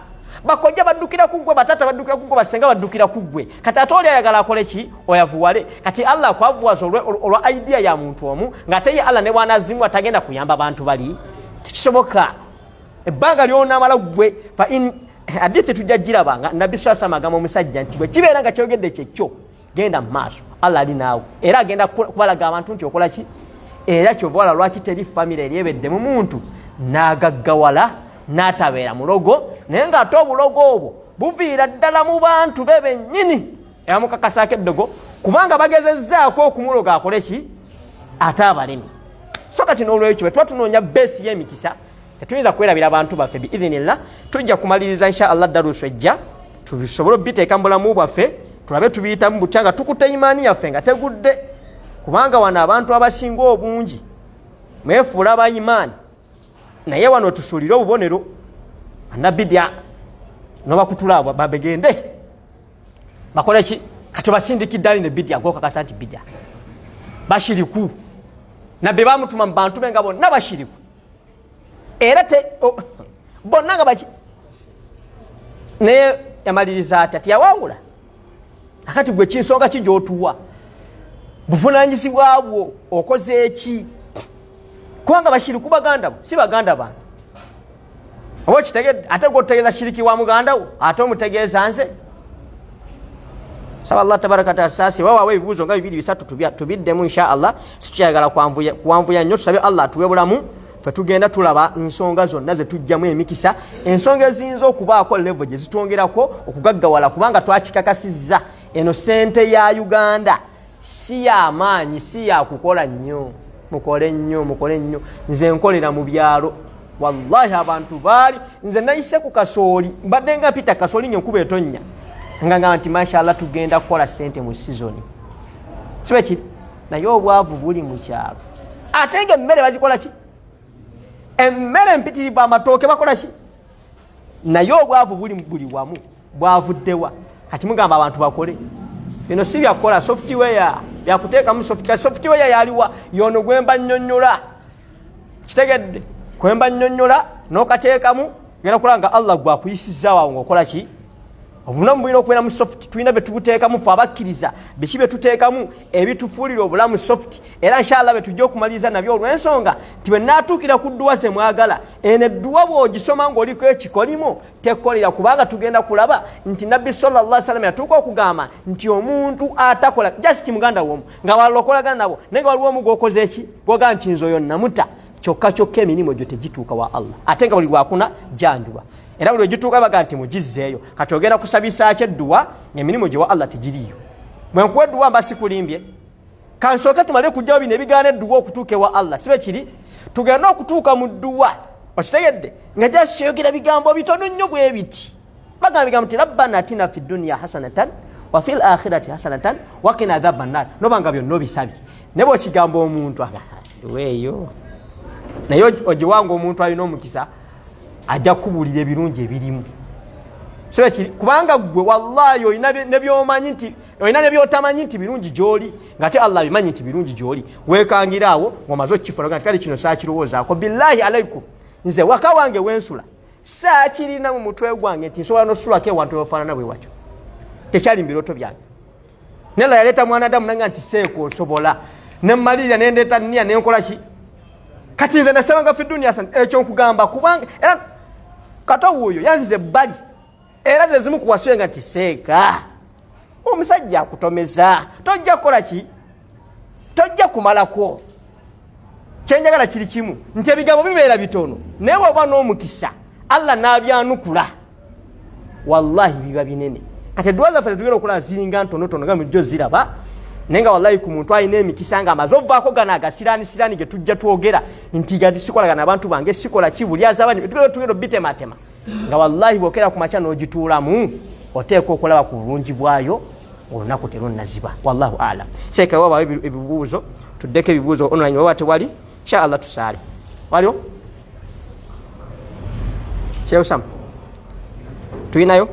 bakojja baddukira kugwe batata baddukira kugwe basenga baddukira kugwe kati ate oli ayagala akole ki oyavuwale kati Allah akwavuwaza olwa idea ya muntu omu ng'ate ye Allah ne bw'anazimwa tagenda kuyamba bantu bali tekisoboka ebbanga ly'onaamala gwe fa in hadithi tujja girabanga nabbi sallallahu alayhi wasallam omusajja nti bwe kibeera nga kyogedde kyekyo genda mu maaso Allah ali naawe era agenda kubalaga abantu nti okola ki era kyovuwala lwaki teri famire eryebedde mu muntu n'agaggawala n'atabeera mulogo naye ng'ate obulogo obwo buviira ddala mu bantu be bennyini eyamukakasaako eddogo kubanga bagezezzaako okumuloga akole ki ate abalemi so kati n'olwekyo bwe tuba tunoonya beesi y'emikisa tetuyinza kwerabira abantu baffe biidhinillah tujja kumaliriza insha Allah darusu ejja tubisobole obiteeka mu bulamu bwaffe tulabe tubiyitamu butya nga tukutte imaani yaffe nga tegudde kubanga wano abantu abasinga obungi mwefuula ba imaani naye wano tusuulire obubonero annabidya nobakutula babegende bakole ki kati basindikidde ali ne bidya gwokakasa nti bidya bashiriku nabbe bamutuma mu bantu be nga bonna bashiriku era bonna nga baki naye yamaliriza ati tiyawangula akati gwe kinsonga ki gy'otuwa buvunaanyizibwa bwo okoze eki kubanga bashiriku baganda bo si baganda bantu oba kitegedde ate gwotegeeza shiriki wa muganda wo ate omutegeeza nze saba Allah tabaraka taala sasi wawawe ebibuuzo nga 2-3 tubiddemu insha Allah situkyayagala kuwanvuya nnyo tusabe Allah atuwe bulamu fe tugenda tulaba ensonga zonna ze tujjamu emikisa ensonga eziyinza okubaako level gye zitwongerako okugaggawala kubanga twakikakasizza eno sente ya Uganda si y'amaanyi si yakukola nnyo mukole nnyo nze nkolera mu byalo wallahi abantu baali nze nayise ku kasooli mbadde nga mpita kasooli nyenkuba etonnya nga nti mashallah tugenda kukola sente mu sizoni sibe kiri naye obwavu buli mu kyalo ate nga emmere bagikola ki emmere mpitirivu amatooke bakola ki naye obwavu buli wamu bwavuddewa kati mugamba abantu bakole bino si byakukola software byakuteekamu software yaliwa yono gwemba nnyonnyola kitegedde kwemba nnyonnyola n'okateekamu genda kulanga Allah gwakuyisizza waawo ng'okola ki obulamu bulina okubeera mu soft tulina bye tubuteekamu fe abakkiriza biki bye tuteekamu ebitufuulira obulamu soft era inshallah bwe tujja okumaliriza nabyo olw'ensonga nti bwe naatuukira ku dduwa ze mwagala eno edduwa bw'ogisoma ng'oliko ekikolimo tekolera kubanga tugenda kulaba nti nabbi sallallahu alaihi wasallam yatuuka okugamba nti omuntu atakola just muganda w'omu nga walokolagana nabo naye nga waliwo omu gw'okoze eki gw'ogaa nti nze oyo namuta kyokka emirimu gyo tegituuka wa Allah ate nga buli lwakuna janjuba era buli gituuka baga nti mugizzeeyo kati ogenda kusabisa kyedduwa emirimu gye wa Allah tegiriyo bwe nkuwa edduwa mba sikulimbye kansooke tumale kujjawo bino ebigaana edduwa okutuuka ewa Allah sibe kiri tugenda okutuuka mu dduwa okitegedde nga jasiyogera bigambo bitono nnyo bwe biti bagamba bigambo nti rabbana atina fi dunya hasanatan wa fil akhirati hasanatan wa qina adhaban nar nobanga byonna obisabye ne bw'okigamba omuntu weeyo naye ogiwanga omuntu alina omukisa ajja kukubuulira ebirungi ebirimu so kiri kubanga gwe wallahi olina nebyomanyi nti olina nebyotamanyi nti birungi gy'oli ng'ate Allah bimanyi nti birungi gy'oli weekangira awo ng'omaze okukifuna kale kino saakirowoozaako billahi alaikum nze waka wange wensula saakirina mu mutwe gwange nti nsobola n'osulako ewantu ewafaanana bwe watyo tekyali mu birooto byange nela yaleeta mwanadamu nanga nti seeko osobola nemmalirira nendeeta nniya nenkola ki kati nze nasabanga fi dunya ekyo nkugamba kubanga era kata wuuyo yanzize ebbali era ze zimu kuwaswenga nti seeka omusajja akutomeza tojja kukola ki tojja kumalako kyenjagala kiri kimu nti ebigambo bibeera bitono naye waba n'omukisa Allah n'abyanukula wallahi biba binene kati edduwa zaffe tetugenda okukola ziringa ntonotono nga mujjo ziraba naye nga wallahi ku muntu alina emikisa nga amaze ovaako gano agasiraani ge tujja twogera nti gati sikolagana abantu bange sikola ki buli azabanye tugenda bitemaatema nga wallahi bwokera ku makya n'ogituulamu oteeka okulaba ku bulungi bwayo olunaku terunaziba. Wallahu alam. Seeka waba ebibuuzo tuddeko ebibuuzo online waba tewali inshallah tusaale. Waliwo Sheikh Usam tuyinayo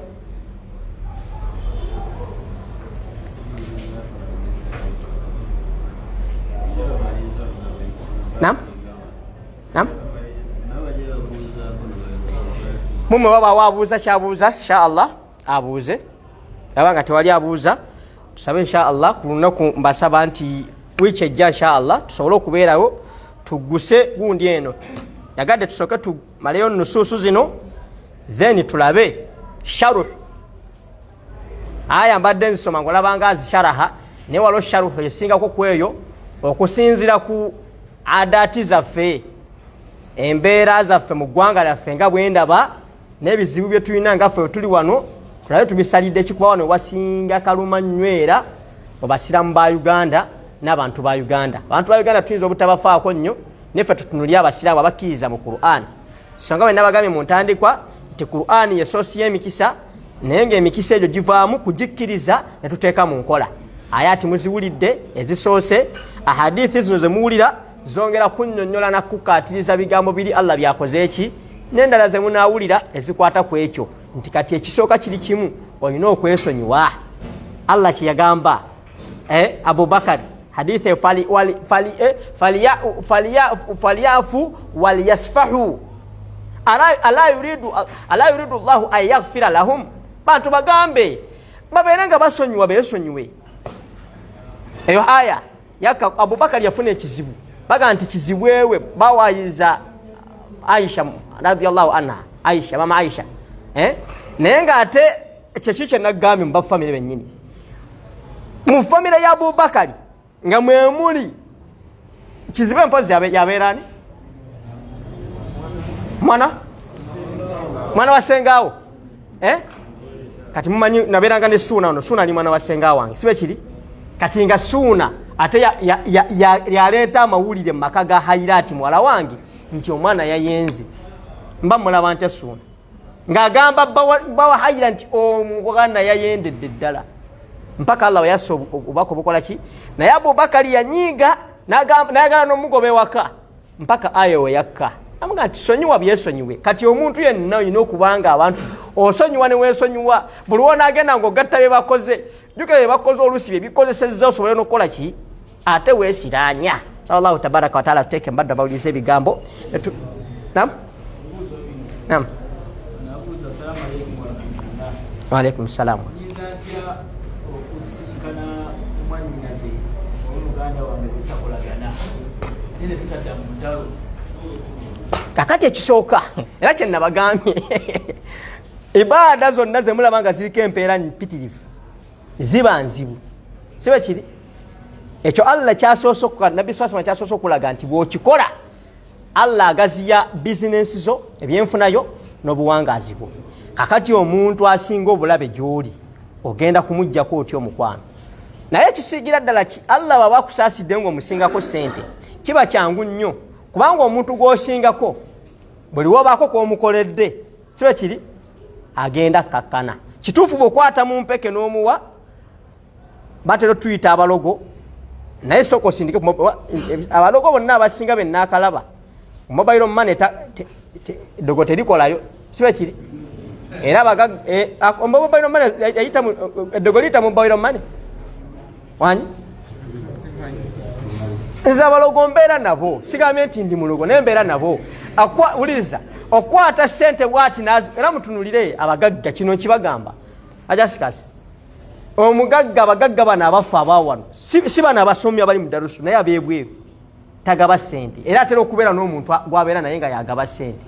nam mumwe waba wabuuza kyabuuza inshallah abuuze abanga tewali abuuza tusabe inshallah ku lunaku mbasaba nti wiiki ejja inshallah tusobole okubeerawo tuguse gundi eno yagadde tusoke tumaleyo nusuusu zino then tulabe sharuh aya mbadde nsoma ngolabanga azisharaha ne walo sharuh esingako kweyo okusinzira ku adati zaffe embeera zaffe mu ggwanga lyaffe nga bwendaba n'ebizibu bye tulina nga ffe tuli wano tulabe tubisalidde ekikuba wano wasinga kaluma nywera obasiramu ba Uganda n'abantu ba Uganda. Abantu ba Uganda tuyinza obutabafaako nnyo neffe tutunulya abasiraamu abakkiriza mu Qur'an. Songa bwe nabagambye mu ntandikwa nti Qur'an ye soosi y'emikisa naye ng'emikisa egyo givaamu kugikkiriza ne tuteeka mu nkola. Ayaati muziwulidde ezisoose, ahadithi zino ze muwulira zongera kunnyonnyola na kukaatiriza bigambo biri Allah byakoze eki n'endala ze munaawulira ezikwata ku ekyo nti kati ekisooka kiri kimu olina okwesonyiwa. Allah kye yagamba Abubakar hadithi falyafu walyasfahu ala yuridu Allahu an yaghfira lahum. Bantu bagambe babeere nga basonyiwa beesonyiwe. Eyo aya yaka Abubakar yafuna ekizibu baga nti kizibwewe bawayiza Aisha radhiyallahu anha, Aisha mama Aisha naye nga ate kyekikye nagambye mu bafamire bennyini mu famire ya Abubakari nga mwemuli kizibe mpozi yabeerani mwana wasengaawo kati mumanyi nabeeranga ne Suuna ono. Suuna ali mwana wasengaawo wange sibe kiri kati nga Suuna ate yaleeta amawulire mu maka ga Hairati muwala wange nti omwana yayenze mba mulaba nte Suuna ng'agamba bawa Haira nti omwana yayendedde ddala mpaka Allah yasso obubaka obukola ki. Naye Abubakari yanyiiga n'ayagala n'omugoba ewaka mpaka aya we yakka amuga nti sonyiwa byesonyiwe. Kati omuntu yenna olina okubanga abantu osonyiwa ne weesonyiwa buli wonaagenda ng'ogatta bye bakoze jjukira bye bakoze oluusi bye bikozesezza osobole n'okukola ki ate weesiraanya. Sallallahu tabaraka wa taala tuteeke mbadde bawuliriza ebigambo. Nam wa alaikum salaam. Kakati ekisooka era kye nabagambye ibaada zonna ze mulaba nga ziriko empeera mpitirivu ziba nzibu sibe kiri ekyo Allah kyasoose Nabbi sallallahu kyasoose okulaga nti bw'okikola Allah agaziya bizinensi zo ebyenfunayo n'obuwangaazi bwo. Kakati omuntu asinga obulabe gy'oli ogenda kumuggyako otyo omukwano. Naye ekisiigira ddala ki Allah baba akusaasidde ng'omusingako ssente kiba kyangu nnyo kubanga omuntu gw'osingako buli wobaako kw'omukoledde sibe kiri agenda kakkana. Kituufu bw'okwata mu mpeke n'omuwa batero tuyita abalogo naye soko osindike abalogo bonna abasinga be naakalaba mobile money dogo terikolayo sibe kiri era mobile money yayita dogo lita mobile money wani nza abalogo mbeera nabo sigambye nti ndi mulogo naye mbeera nabo uliriza okwata ssente bwati era mutunulire abagagga kino nkibagamba ajasikasi omugagga abagagga bano abafu abaawano si bano abasomi abali mu darusu naye abeebweru tagaba ssente era atera okubeera n'omuntu gwabeera naye nga yagaba ssente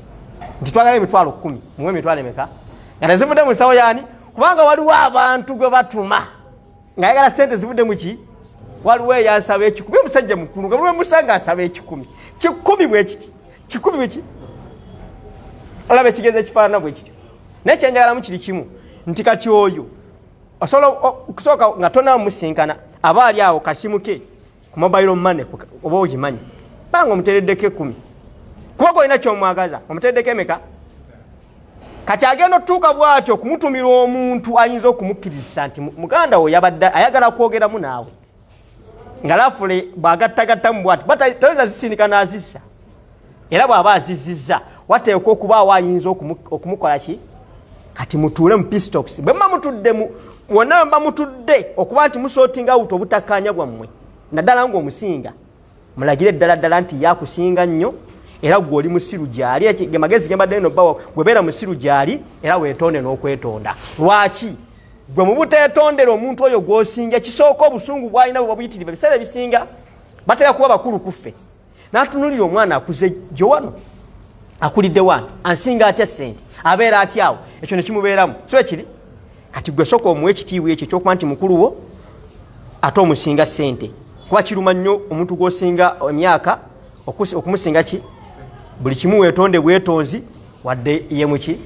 nti twagala emitwalo 10 muwe emitwalo emeka nga tezivudde mu nsawo yaani kubanga waliwo abantu gwe batuma nga yagala ssente zivudde mu ki waliwo eyansaba 10 musajja mukulu nga buli musanga asaba 10 bwe kiti 10 bwe ki olaba ekigenza ekifaanana bwe kityo naye kyenjagalamu kiri kimu nti kati oyo osobola okusooka nga tonamusinkana aba ali awo kasimu ke ku mobile money oba ogimanyi banga omutereddeko 10 kuba golina kyomwagaza omutereddeko emeka kati agenda otuuka bw'atyo okumutumira omuntu ayinza okumukkiriza nti muganda wo yabadde ayagala kwogeramu naawe nga lafule bw'agattagattamu bw'ati toyinza zisindika n'azissa era bw'aba azizizza wateekwa okubaawo ayinza okumukola ki kati mutuule mu pistoks bwe muba mutudde wonna mba mutudde okuba nti musootinga awuta obutakkaanya bwammwe naddala ng'omusinga mulagire ddala nti yakusinga nnyo era gwe oli musiru gyali gemagezi gembadde no bawa gwebeera musiru gyali era weetonde n'okwetonda lwaki gwe mu buteetondera omuntu oyo gw'osinga kisooka obusungu bw'alina bwe buyitirivu ebiseera ebisinga batera kuba bakulu kuffe n'atunulira omwana akuze gyo wano akulidde wano ansinga atya ssente abeera atyawo ekyo ne kimubeeramu so ekiri kati gwe sooka omuwa ekitiibwa ekyo ekyokuba nti mukulu wo ate omusinga ssente kuba kiruma nnyo omuntu gw'osinga emyaka okumusinga ki buli kimu weetonde bwetonzi wadde ye muki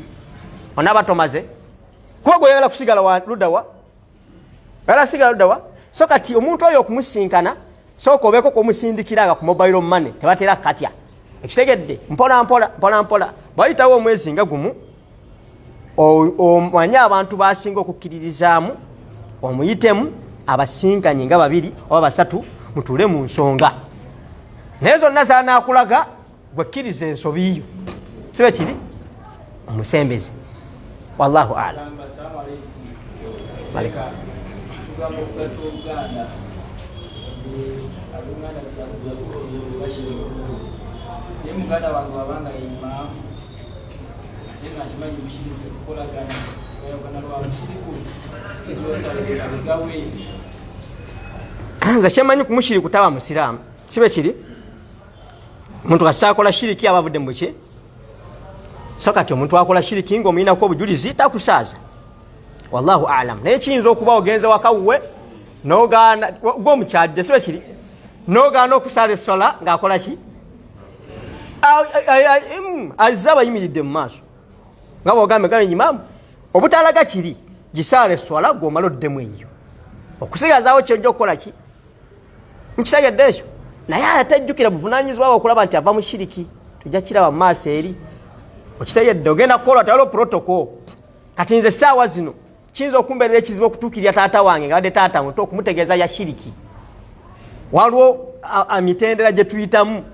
onaaba tomaze kuba gwe yagala kusigala luddawa yagala sigala luddawa so kati omuntu oyo okumusinkana sooka obeeko kwomusindikiranga ku mobile money tebatera katya ekitegedde mpola bwayitawo omwezi nga gumu omanye abantu basinga okukkiririzaamu omuyitemu abasinkanye nga 2 oba 3 mutuule mu nsonga naye zonna zanaakulaga gwekkiriza ensobiyo sibe kiri omusembeze wallahu alam nze kyemanyi ku mushiriku taba musiraamu sibe kiri omuntu kasitakola shiriki aba avudde mu ki so kati omuntu akola shiriki ng'omuyinako obujulizi takusaaza wallahu alam naye kiyinza okuba ogenze wakawuwe n'ogaana gw'omukyadde sibe kiri n'ogaana okusaala essola ng'akola ki azze abayimiridde mu maaso nga bw'ogambe gabe nyimaamu obutalaga kiri gisaala essola gw'omala oddemu eyo okusigazaawo kyojja okukola ki mukitegedde ekyo naye atajjukira buvunaanyizibwa okulaba nti ava mu shiriki tujja kiraba mu maaso eri okitegedde ogenda kukola tawaliwo protocol kati nze essaawa zino kiyinza okumbeerera ekizibu okutuukirira taata wange nga badde taata muto okumutegeeza ya shiriki waliwo emitendera gye tuyitamu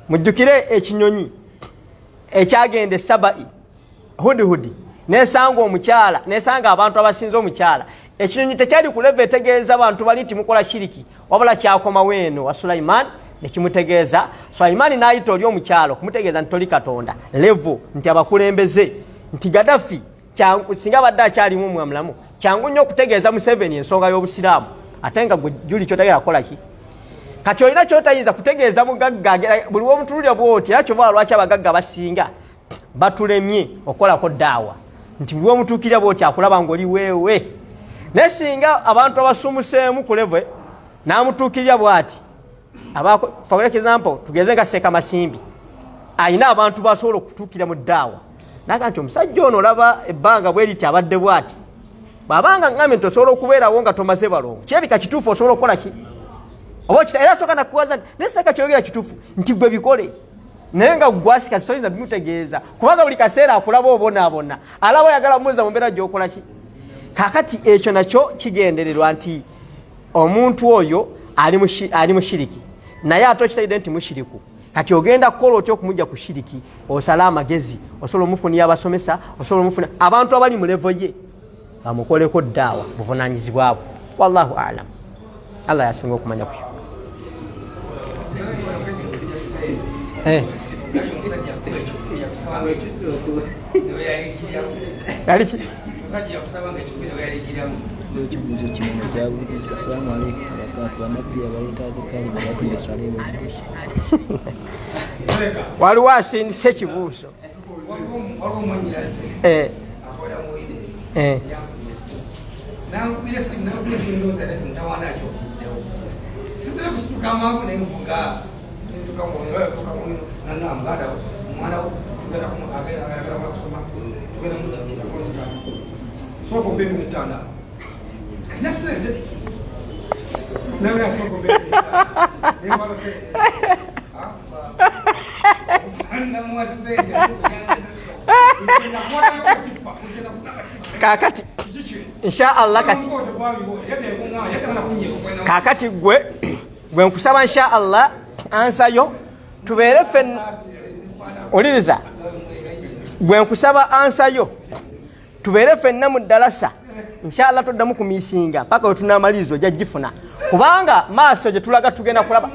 mujjukire ekinyonyi ekyagenda esabai hudihudi nesanga omukyala nesanga abantu abasinze omukyala ekinyonyi tekyali kuleva etegeeza abantu bali nti mukola shiriki wabula kyakoma weeno wa Sulaiman nekimutegeeza Sulaiman n'ayita oli omukyala okumutegeeza nti toli katonda levo nti abakulembeze nti Gaddafi singa badde akyalimu omwamulamu kyangu nnyo okutegeeza Museveni ensonga y'obusiraamu ate nga gwe juli kyotegera kukola ki kati olina kyotayinza kutegeeza mugagga buli womutululya bwoti era kyova lwaki abagagga basinga batulemye okolako daawa nti buli womutuukirya bwoti akulaba ng'oli weewe naye singa abantu abasumuseemu ku level n'amutuukirya bwati for example tugeze nga Seeka Masimbi ayina abantu basobola okutuukira mu daawa naga nti omusajja ono olaba ebbanga bwe liti abadde bwati bw'abanga ngambe nti osobola okubeerawo nga tomaze balongo kirabika kituufu osobola okukola ki oba era soka nakuwaza naye Seeka kyogera kituufu nti gwe bikole naye nga gwasika sitoyinza bimutegeeza kubanga buli kaseera akulaba obonaabona alaba oyagala mumuweza mu mbeera gy'okola ki kakati ekyo nakyo kigendererwa nti omuntu oyo ali mu shiriki naye ate okitegedde nti mushiriku kati ogenda kukola otya okumujja ku shiriki osala amagezi osobola omufunira abasomesa osobola omufuna abantu abali mu levo ye bamukoleko ddaawa buvunaanyizibwabwe wallahu alam Allah yasinga okumanya kuyo waliwo asindise ekibuuzo soko mbele mitana nasente na soko mbele ni wala se anda mwasende kakati inshallah kakati gwe nkusaba inshallah ansayo tubeere ffenna oliriza gwe nkusaba ansayo tubeere ffenna mu ddalasa inshallah toddamu kumisinga paka wetunamaliriza ojja gifuna kubanga maaso gye tulaga tugenda kulaba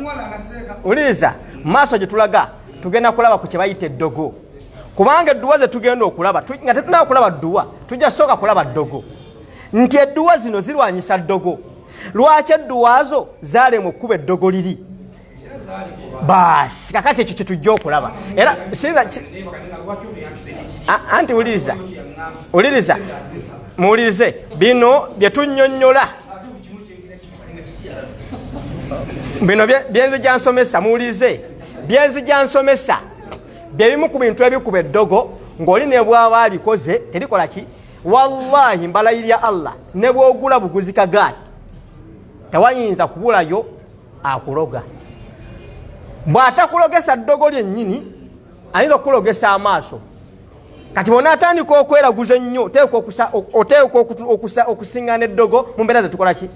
oliriza maaso gye tulaga tugenda kulaba ku kye bayita eddogo kubanga edduwa ze tugenda okulaba nga tetunaba kulaba dduwa tujja sooka kulaba ddogo nti edduwa zino zirwanyisa ddogo lwaki edduwa zo zaalemwa okkuba eddogo liri baasi kakati ekyo kyetujja okulaba era anti uliriza muwulirize bino byetunnyonnyola bino byenzija nsomesa muwulirize byenzija nsomesa byebimu ku bintu ebikuba eddogo ng'oli ne bwaba alikoze terikola ki wallahi mbalayirya Allah ne bwogula buguzi kagaali tewayinza kubulayo akuloga bw'atakulogesa ddogo lyennyini ayinza okulogesa amaaso kati bona atandika okweraguza ennyo oteekwa okusiŋŋaana eddogo mu mbeera zetukola ki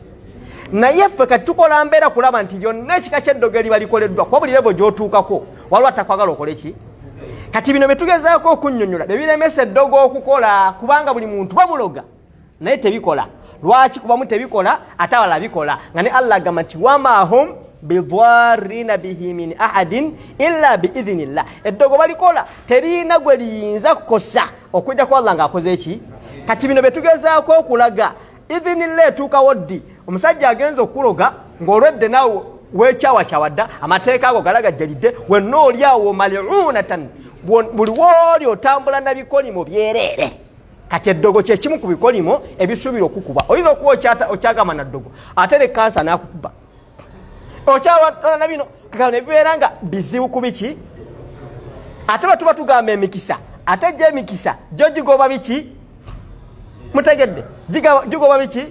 naye ffe kati tukola mbeera kulaba nti lyonna ekika ky'eddogo eriba likoleddwa kuba buli levo gy'otuukako waliwo atakwagala okole ki kati bino byetugezaako okunnyonnyola bebiremesa eddogo okukola kubanga buli muntu bamuloga naye tebikola lwaki kubamu tebikola ate abalala bikola nga ne Allah agamba nti wamahum bidwarina bihi min ahadin illa biidhinillah eddogo balikola terina gwe liyinza kukosa okujja ku Allah ng'akoze eki kati bino byetugezaako okulaga idhinillah etuukawo ddi omusajja agenza okuloga ng'olwedde naawe weekyawakyawadda amateeka ago galagajjalidde wenna oli awo mal'unatan buli wooli otambula na bikolimo byereere kati eddogo kyekimu ku bikolimo ebisuubira okukuba oyinza okuba okyagamba na ddogo ate ne kansa n'akukuba okyawatala na bino kakala ne bibeera nga bizibu ku biki ate bwe tuba tugamba emikisa ate gye emikisa gyo gigoba biki mutegedde gigoba biki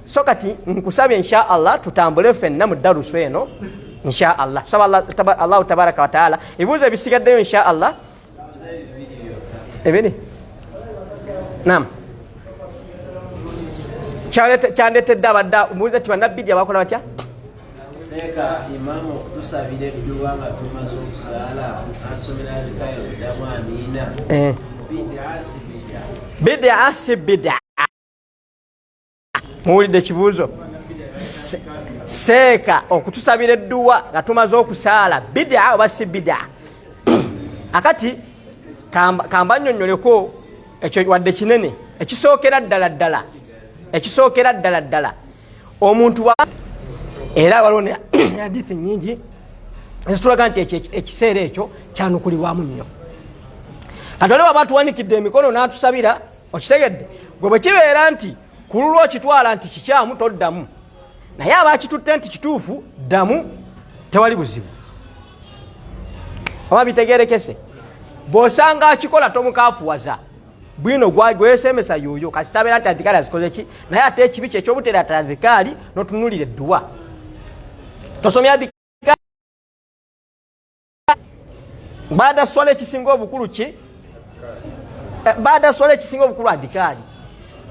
so kati nkusabye insha Allah tutambule ffenna mu darusu eno insha Allah saba Allahu tabaraka wa taala ebibuuzo ebisigaddeyo insha Allah ebini naam kyandetedde abadde mubuuza ti bannabbidia bakola batya Seka imamu okutusabira edduwa nga tumaze okusaala asomera zikayo ddamu amiina bid'a si bid'a muwulidde ekibuuzo seeka okutusabira edduwa nga tumaze okusaala bid'a oba si bid'a akati kamba nnyonnyoleko ekyo wadde kinene ekisookera ddala omuntu era waliwo ne hadithi nyingi ezitulaga nti ekiseera ekyo kyanukulibwamu nnyo kati waliwo abatuwanikidde emikono n'atusabira okitegedde gwe bwe kibeera nti kululwa okitwala nti kikyamu toddamu naye abakitutte nti kituufu ddamu tewali buzibu oba bitegerekese bw'osanga akikola tomukaafuwaza bwino gwesemesa yoyo kasi tabeera nti adhikaali azikoze ki naye ate ekibi kyekyobutera ate adhikaali n'otunulira edduwa tosomya adhikaali baada swala ekisinga obukulu ki baada swala ekisinga obukulu adhikaali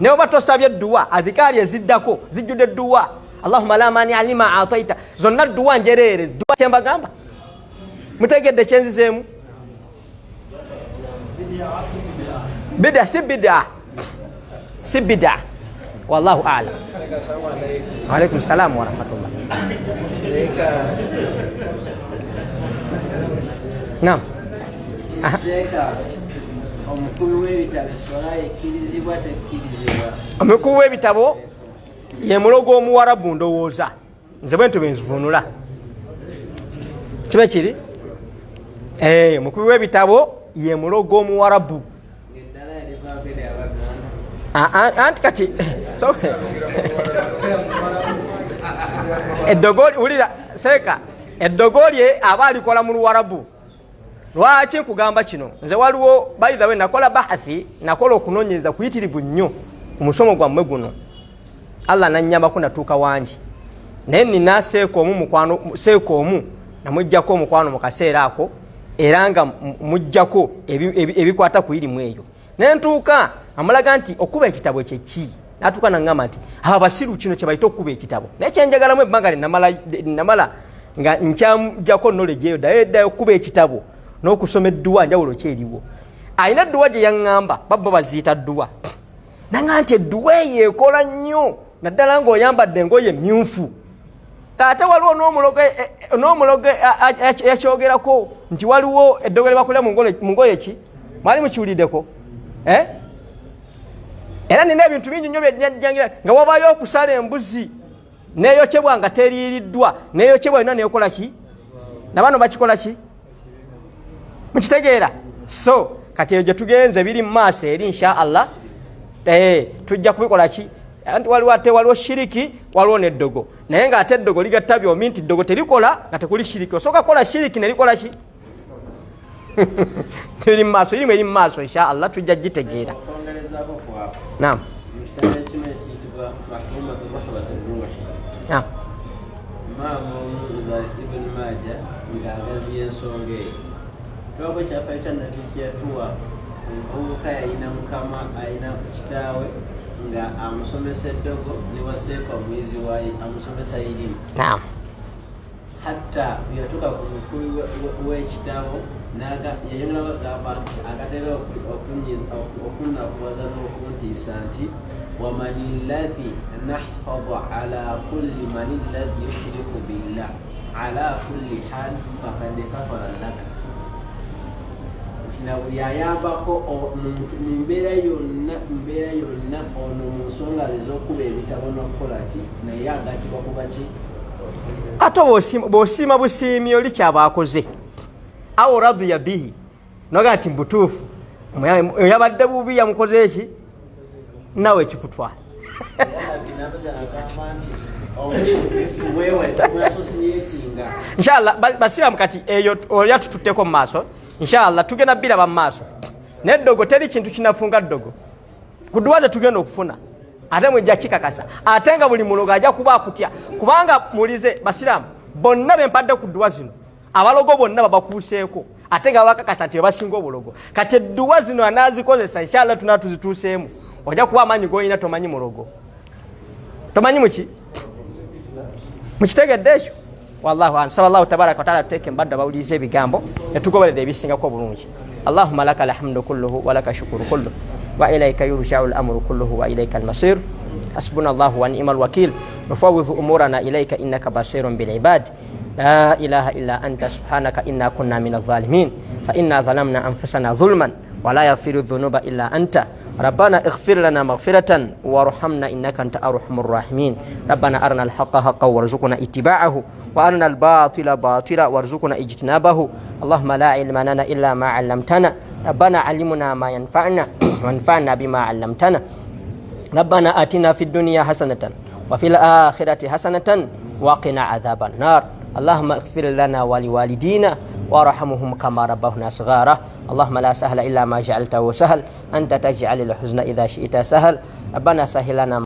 naye oba tosabye edduwa adhikaali eziddako zijjudde edduwa Allahumma la mani alima ataita zonna dduwa njereere dduwa kyembagamba mutegedde kyenzizeemu bid'a si bid'a wallahu a'lam wa alaykum salam wa rahmatullah naam omukulu w'ebitabo swala ekkirizibwa tekkirizibwa omukulu w'ebitabo ye mulogo omuwarabu ndowooza nze bwentu benzivunula kibe kiri omukulu w'ebitabo ye mulogo omuwarabu anti kati eddogoli wulira seeka eddogoli aba alikola mu luwarabu lwaki nkugamba kino nze waliwo bayithawe nakola bahathi nakola okunoonyereza kuyitirivu nnyo ku musomo gwammwe guno Allah nannyambako natuuka wangi naye nina seeka omu namuggyako omukwano mu kaseera ako era nga muggyako ebikwata ku irimu eyo nentuuka amulaga nti okuba ekitabo kyeki natuuka naŋŋamba nti abasiru kino kye bayita okuba ekitabo naye kyenjagalamu ebbanga namala nga nkyamujjako knowledge eyo ddayo okuba ekitabo n'okusoma edduwa njawulo kyeriwo alina edduwa gye yaŋŋamba babba baziyita dduwa naŋŋa nti edduwa eyo ekola nnyo naddala ng'oyambadde engoye myufu ate waliwo n'omulogo yakyogerako nti waliwo eddogere bakolera mu ngoye ki mwali mukiwuliddeko era nina ebintu bingi nnyo byejjangira nga wabayo okusala embuzi neyokyebwa nga teriiriddwa neyokyebwa yonna neyokola ki nabano bakikola ki mukitegeera so kati eyo gye tugenze biri mu maaso eri insha allah tujja kubikola ki anti waliwo shiriki waliwo neddogo naye nga ate eddogo ligatta byomi nti ddogo terikola nga tekuli shiriki osooka kola shiriki nerikola ki tiri mu maaso irimu eri mu maaso insha allah tujja gitegeera naam omuvubuka yalina mukama alina kitaawe nga amusomesa eddogo newaseeka omwizi waye amusomesa irimu hatta yatuuka ku mukulu w'ekitabo yayongera bagamba nti akatera okunakuwaza n'okuntiisa nti wamani ladhi nahfadu ala kulli mani ladhi yushriku billah ala kulli hal fakad kafara laka na buli ayambako omuntu mu mbeera yonna ono mu nsonga ez'okuba ebitabo n'okukola ki naye agatibwa kuba ki ate bw'osiima busiimi oli kyabaakoze awo radhiya bihi noga nti mbutuufu yabadde bubi yamukoze eki nawe ekikutwala inshallah basiramu kati eyo olya tututteko mu maaso inshallah tugenda biraba mu maaso neddogo teri kintu kinafunga ddogo ku dduwa ze tugenda okufuna ate mwijja kikakasa ate nga buli mulogo ajja kuba akutya kubanga mulize basiramu bonna bempadde ku dduwa zino abalogo bonna babakuuseeko ate nga bakakasa nti bebasinga obulogo kati edduwa zino anaazikozesa inshallah tunaa tuzituuseemu ojja kuba amaanyi g'olina tomanyi mulogo tomanyi muki mukitegedde ekyo wallahu a'lam sallallahu tabaraka wa taala tuteeke mbadde abawuliriza ebigambo netugoberera ebisingako bulungi allahumma laka alhamdu kulluhu wa laka shukuru kulluhu wa ilaika yurja'u al-amru kulluhu wa ilaika al-masir hasbuna allahu wa ni'mal wakil nufawwidhu umurana ilaika innaka basirun bil ibad la ilaha illa anta subhanaka inna kunna minadh dhalimin fa inna zalamna anfusana dhulman wa la yaghfiru dhunuba illa anta ربنا اغفر لنا مغفرة وارحمنا إنك أنت أرحم الراحمين ربنا أرنا الحق حقا وارزقنا اتباعه وأرنا الباطل باطلا وارزقنا اجتنابه اللهم لا علم لنا إلا ما علمتنا ربنا علمنا ما ينفعنا وانفعنا بما علمتنا ربنا آتنا في الدنيا حسنة وفي الآخرة حسنة وقنا عذاب النار اللهم اغفر لنا ولوالدينا وارحمهم كما ربونا صغارا اللهم لا سهل إلا ما جعلته سهل أنت تجعل الحزن إذا شئت سهل ربنا سهل لنا